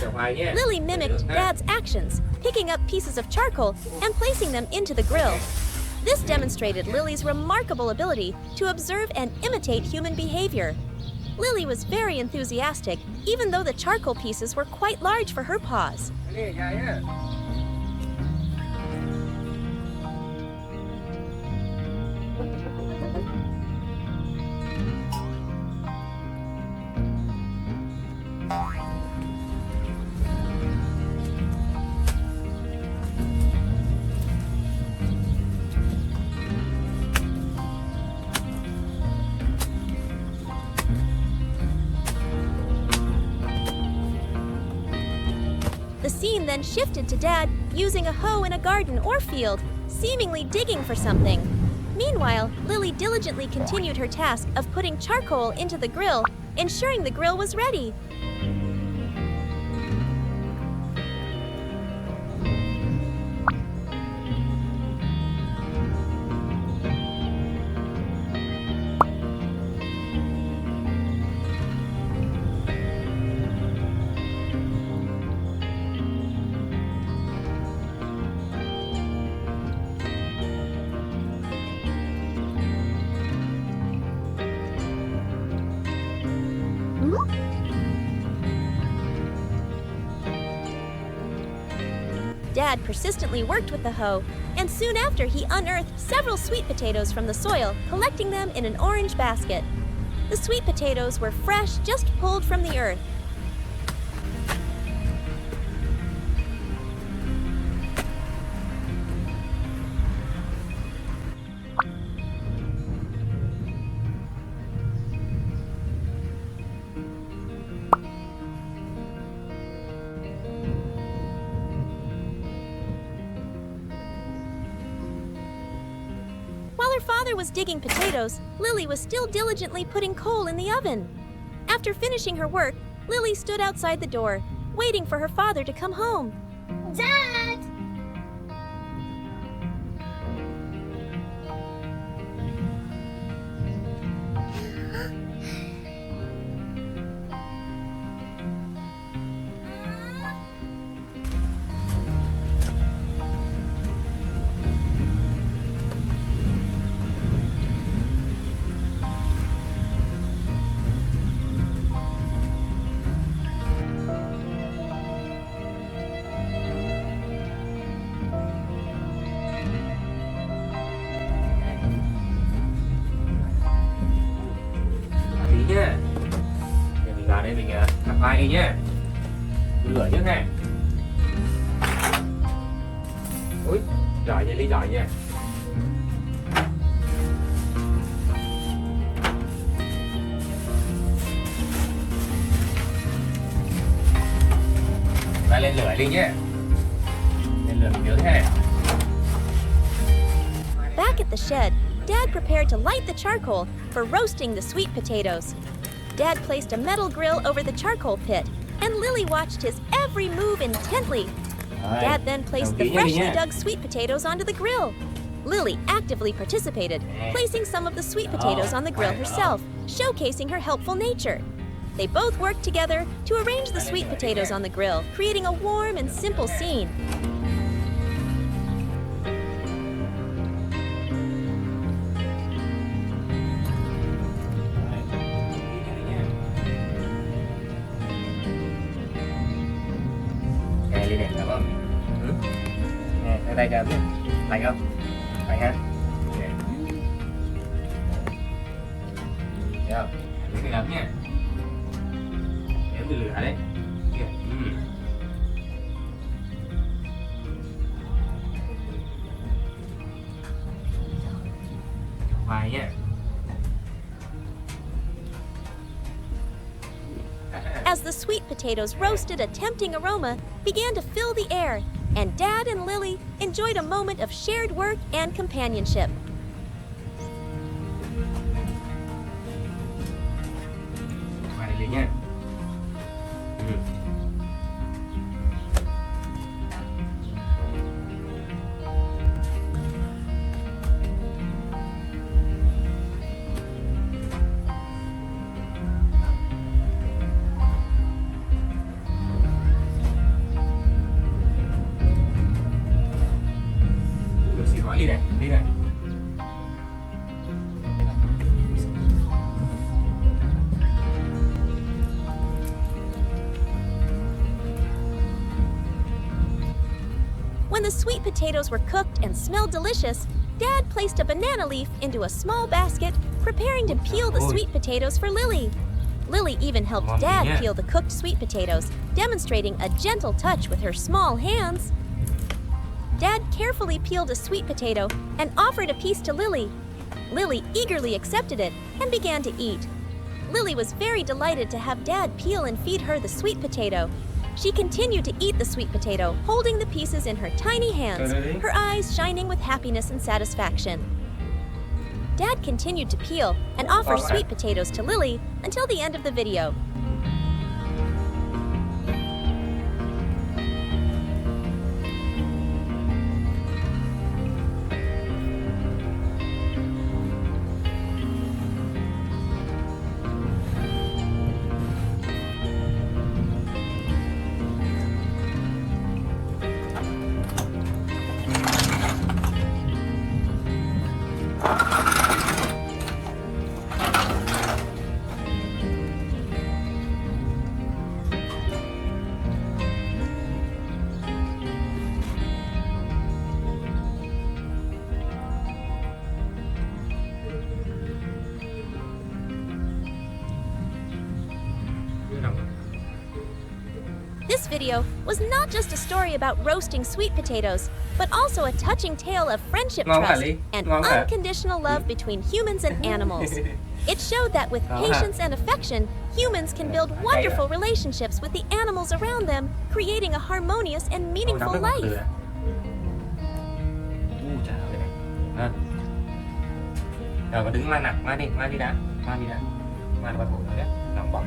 Lily mimicked Dad's actions, picking up pieces of charcoal and placing them into the grill. This demonstrated Lily's remarkable ability to observe and imitate human behavior. Lily was very enthusiastic, even though the charcoal pieces were quite large for her paws. The scene then shifted to Dad using a hoe in a garden or field, seemingly digging for something. Meanwhile, Lily diligently continued her task of putting charcoal into the grill, ensuring the grill was ready. Dad persistently worked with the hoe, and soon after he unearthed several sweet potatoes from the soil, collecting them in an orange basket. The sweet potatoes were fresh, just pulled from the earth. While her father was digging potatoes, Lily was still diligently putting coal in the oven. After finishing her work, Lily stood outside the door, waiting for her father to come home. Dad! Nha. Giờ mình vào đây mình thả khoai đi nhé. Lửa trước nè. Ui, giỏi nha, Ly giỏi nha. lên lửa đi nhé. Lên lửa nhớ thế. Back at the shed, Dad prepared to light the charcoal for roasting the sweet potatoes. Dad placed a metal grill over the charcoal pit, and Lily watched his every move intently. Dad then placed the freshly dug sweet potatoes onto the grill. Lily actively participated, placing some of the sweet potatoes on the grill herself, showcasing her helpful nature. They both worked together to arrange the sweet potatoes on the grill, creating a warm and simple scene. Nè ly này được không? Nè, đưa tay cho em. Lạnh không? Lạnh ha? Nè. Thấy không? Để mình làm nha. Để từ lửa đấy. Kìa. Vài nha. As the sweet potatoes roasted, a tempting aroma began to fill the air, and Dad and Lily enjoyed a moment of shared work and companionship. Vài này lên nha. Xì gói ly này, ly này. When the sweet potatoes were cooked and smelled delicious, Dad placed a banana leaf into a small basket, preparing to peel the sweet potatoes for Lily. Lily even helped Dad peel the cooked sweet potatoes, demonstrating a gentle touch with her small hands. Dad carefully peeled a sweet potato and offered a piece to Lily. Lily eagerly accepted it and began to eat. Lily was very delighted to have Dad peel and feed her the sweet potato. She continued to eat the sweet potato, holding the pieces in her tiny hands, her eyes shining with happiness and satisfaction. Dad continued to peel and offer sweet potatoes to Lily until the end of the video. This video was not just a story about roasting sweet potatoes, but also a touching tale of friendship, trust, and unconditional love between humans and animals. It showed that with patience and affection, humans can build wonderful relationships with the animals around them, creating a harmonious and meaningful life. Rồi, đứng ngoan nào, ngoan đi đã, ngoan vào cổ nó đấy, nóng bỏng.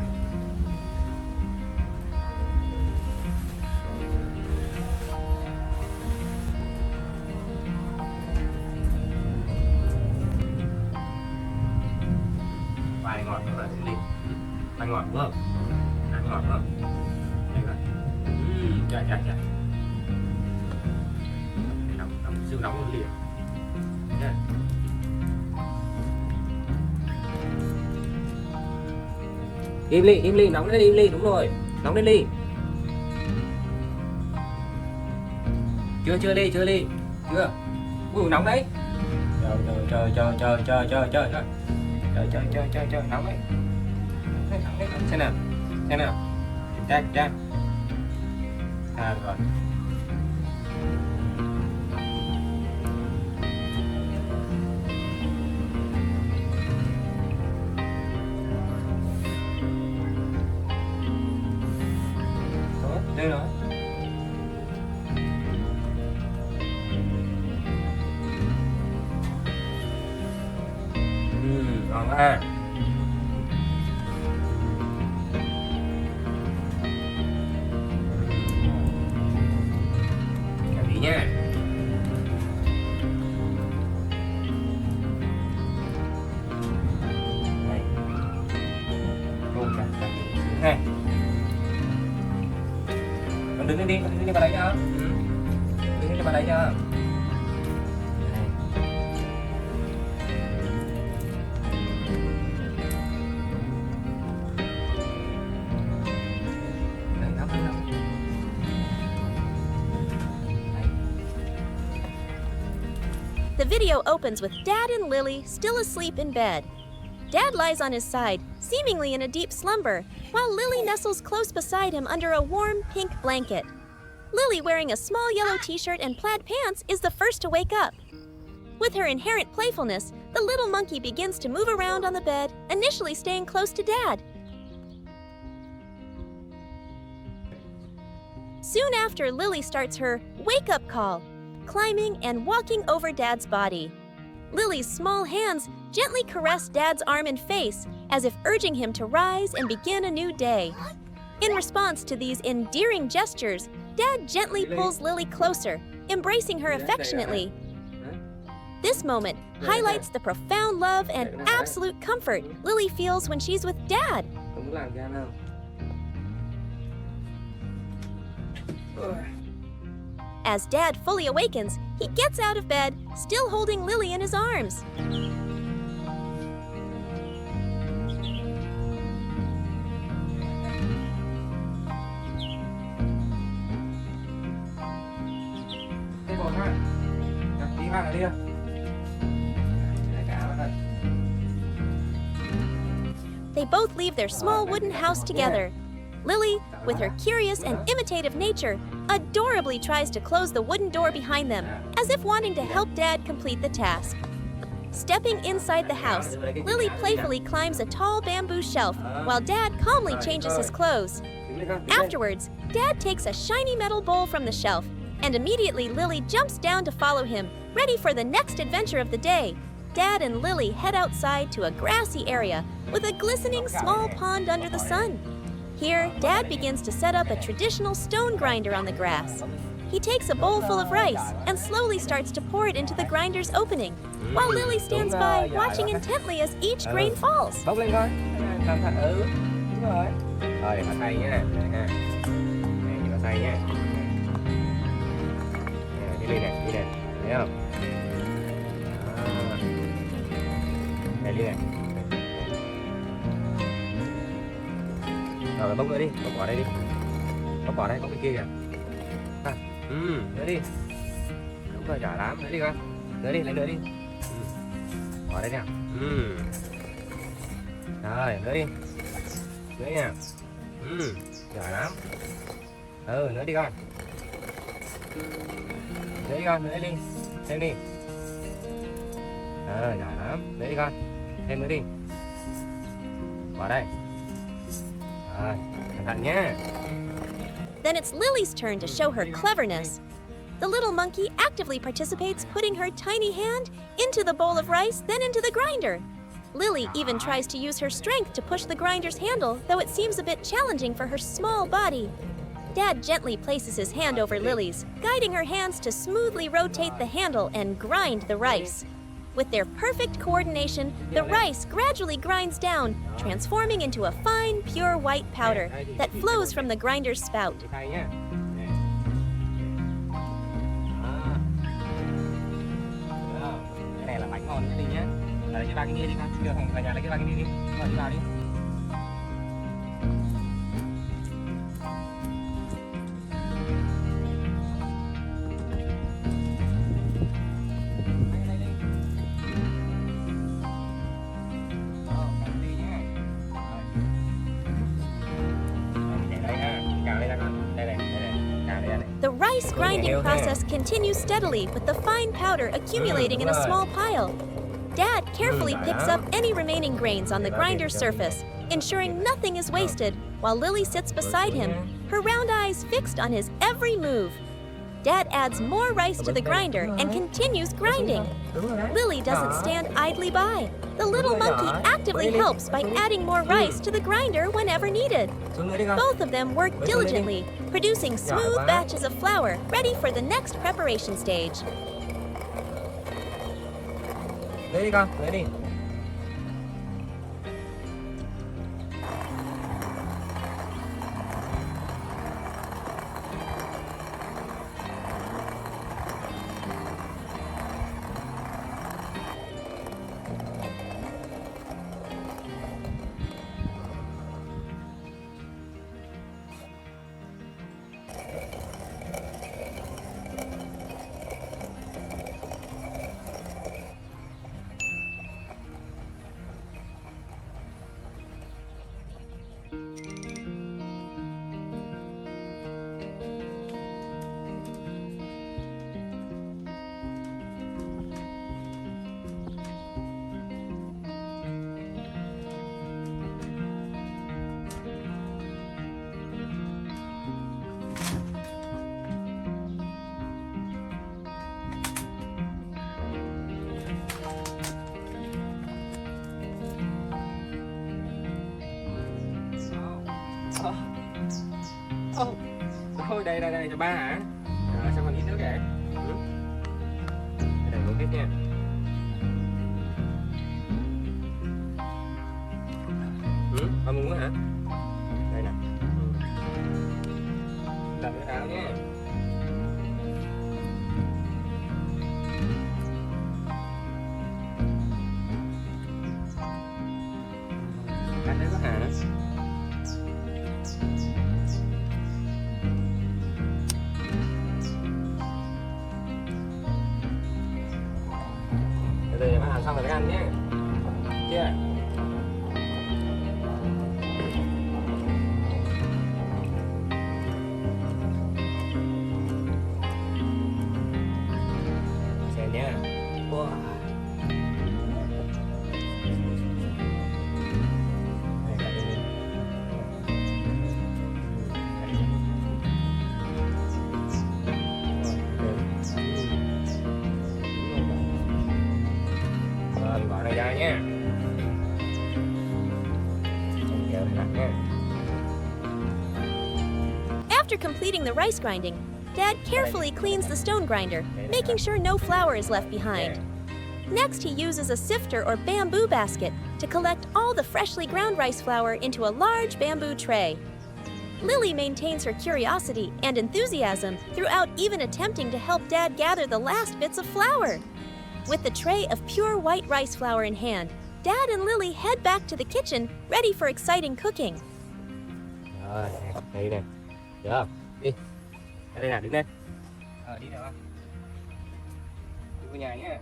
Vài ngọt nữa là đi, vài ngọt đúng không? Ăn ngọt đúng không? Đây rồi. Chà. Nóng, siêu nóng luôn liền. Nha. Im ly, nóng lên im ly, đúng rồi, nóng lên ly. Chưa ly, chưa. Nóng đấy. Chờ, nóng đấy. Xem nào. Ra. À rồi. Đây rồi. ha. Chào chị nha. Đây. Cô chặt ha. Con đứng lên đi, con đứng lên vào đấy nhá. Đứng lên vào đấy nhá. The video opens with Dad and Lily still asleep in bed. Dad lies on his side, seemingly in a deep slumber, while Lily nestles close beside him under a warm pink blanket. Lily, wearing a small yellow t-shirt and plaid pants, is the first to wake up. With her inherent playfulness, the little monkey begins to move around on the bed, initially staying close to Dad. Soon after, Lily starts her wake-up call, climbing and walking over Dad's body. Lily's small hands gently caress Dad's arm and face, as if urging him to rise and begin a new day. In response to these endearing gestures, Dad gently pulls Lily closer, embracing her affectionately. This moment highlights the profound love and absolute comfort Lily feels when she's with Dad. As Dad fully awakens, he gets out of bed, still holding Lily in his arms. They both leave their small wooden house together. Lily, with her curious and imitative nature, adorably tries to close the wooden door behind them, as if wanting to help Dad complete the task. Stepping inside the house, Lily playfully climbs a tall bamboo shelf, while Dad calmly changes his clothes. Afterwards, Dad takes a shiny metal bowl from the shelf, and immediately Lily jumps down to follow him, ready for the next adventure of the day. Dad and Lily head outside to a grassy area with a glistening small pond under the sun. Here, Dad begins to set up a traditional stone grinder on the grass. He takes a bowl full of rice and slowly starts to pour it into the grinder's opening, while Lily stands by, watching intently as each grain falls. Bốc lên coi. Làm thật. Đúng rồi. Rồi, để mà xay nhá. Đây ha. Đây, để mà xay nhá. Đi lên này, thấy không? Đây, đi này. Rồi bốc nữa đi, bốc bỏ đây đi. Bốc bỏ đây, bốc bên kia kìa. Nữa đi. Đúng rồi, giỏi lắm, nữa đi con. Nữa đi, lấy nữa đi. Bỏ đây nào. Rồi, nữa đi. Nữa nha. Giỏi lắm. Nữa đi con. Nữa đi con, nữa đi. Thêm đi. Giỏi lắm. Nữa đi con. Thêm nữa đi. Bỏ đây. Rồi, cẩn thận nhé. Then it's Lily's turn to show her cleverness. The little monkey actively participates, putting her tiny hand into the bowl of rice, then into the grinder. Lily even tries to use her strength to push the grinder's handle, though it seems a bit challenging for her small body. Dad gently places his hand over Lily's, guiding her hands to smoothly rotate the handle and grind the rice. With their perfect coordination, the rice gradually grinds down, transforming into a fine, pure white powder that flows from the grinder's spout. Cái này là bánh ngon đấy nhé. Lấy cái ba cái nia đi con. Kêu thằng cả nhà lấy cái ba cái nia đi. Rồi đi vào đi. The rice grinding process continues steadily, with the fine powder accumulating in a small pile. Dad carefully picks up any remaining grains on the grinder's surface, ensuring nothing is wasted, while Lily sits beside him, her round eyes fixed on his every move. Dad adds more rice to the grinder and continues grinding. Lily doesn't stand idly by. The little monkey actively helps by adding more rice to the grinder whenever needed. Both of them work diligently, producing smooth batches of flour ready for the next preparation stage. Lấy đi con, lấy đi. Thôi đây cho ba hả? Sao còn ít nữa kìa? Đây luôn tiếp nha. Ba muốn nữa hả? Đây nè. Đặt cái áo nha. Ăn đấy có hả? Từ từ bạn làm xong rồi ăn nhé. Chưa? Xem nhé. Wow. Bỏ này ra nha. After completing the rice grinding, Dad carefully cleans the stone grinder, making sure no flour is left behind. Next, he uses a sifter or bamboo basket to collect all the freshly ground rice flour into a large bamboo tray. Lily maintains her curiosity and enthusiasm throughout even attempting to help Dad gather the last bits of flour. With the tray of pure white rice flour in hand, Dad and Lily head back to the kitchen, ready for exciting cooking. Rồi, đây nè. Được không? Đi. Ở đây nào, đứng đây. Đi nào. Đi vào nhà nhé.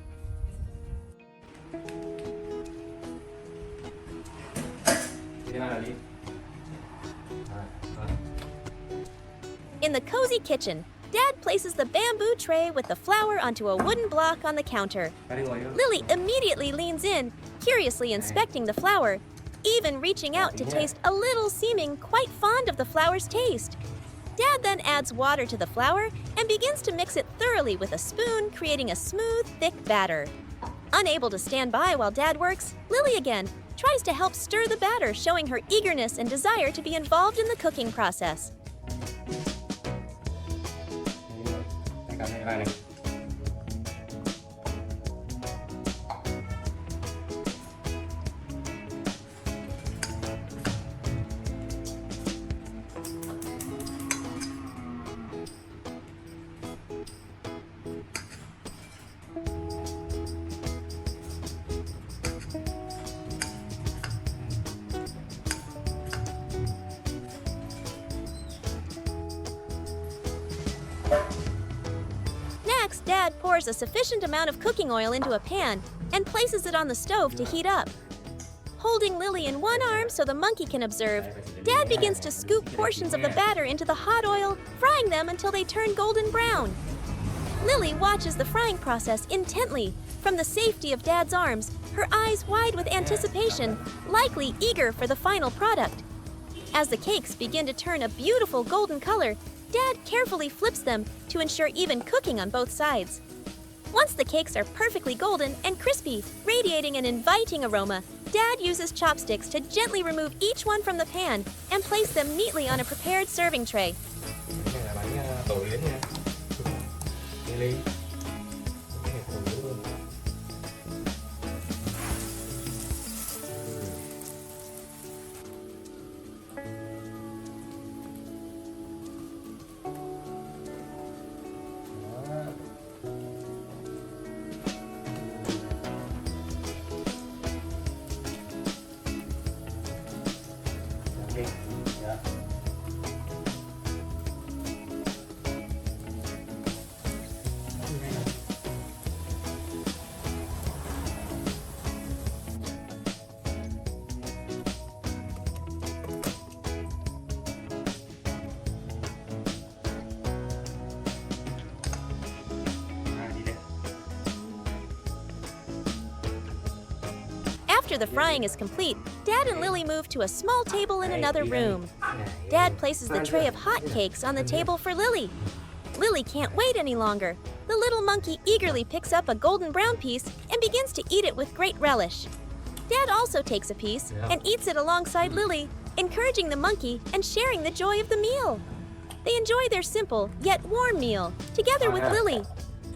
Đi nào đi. In the cozy kitchen, Dad places the bamboo tray with the flour onto a wooden block on the counter. Lily immediately leans in, curiously inspecting the flour, even reaching out to taste a little, seeming quite fond of the flour's taste. Dad then adds water to the flour and begins to mix it thoroughly with a spoon, creating a smooth, thick batter. Unable to stand by while Dad works, Lily again tries to help stir the batter, showing her eagerness and desire to be involved in the cooking process. Next, Dad pours a sufficient amount of cooking oil into a pan and places it on the stove to heat up. Holding Lily in one arm so the monkey can observe, Dad begins to scoop portions of the batter into the hot oil, frying them until they turn golden brown. Lily watches the frying process intently from the safety of Dad's arms, her eyes wide with anticipation, likely eager for the final product. As the cakes begin to turn a beautiful golden color, Dad carefully flips them to ensure even cooking on both sides. Once the cakes are perfectly golden and crispy, radiating an inviting aroma, Dad uses chopsticks to gently remove each one from the pan and place them neatly on a prepared serving tray. Cái này là bánh tổ yến nha. Lily. Cái này tổ yến luôn. After the frying is complete, Dad and Lily move to a small table in another room. Dad places the tray of hot cakes on the table for Lily. Lily can't wait any longer. The little monkey eagerly picks up a golden brown piece and begins to eat it with great relish. Dad also takes a piece and eats it alongside Lily, encouraging the monkey and sharing the joy of the meal. They enjoy their simple yet warm meal together with Lily,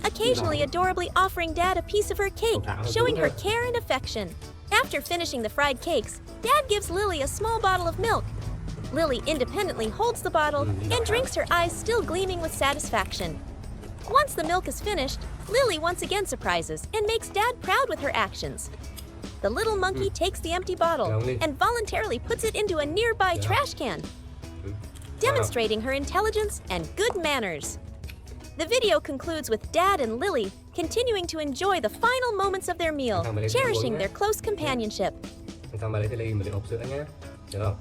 occasionally adorably offering Dad a piece of her cake, showing her care and affection. After finishing the fried cakes, Dad gives Lily a small bottle of milk. Lily independently holds the bottle and drinks, her eyes still gleaming with satisfaction. Once the milk is finished, Lily once again surprises and makes Dad proud with her actions. The little monkey takes the empty bottle and voluntarily puts it into a nearby trash can, demonstrating her intelligence and good manners. The video concludes with Dad and Lily continuing to enjoy the final moments of their meal, cherishing their close companionship. Xong bà lấy cái ly mình để hộp sữa nhé. Được không?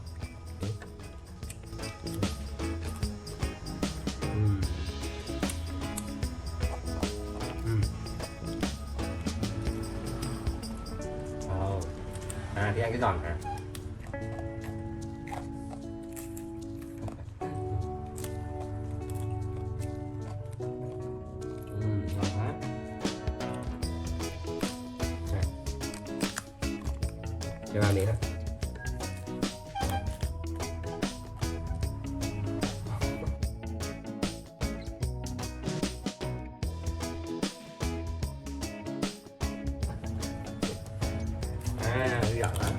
Thì ăn cái giòn hả? Ngon quá. Cho vào đi thôi. Hy vọng là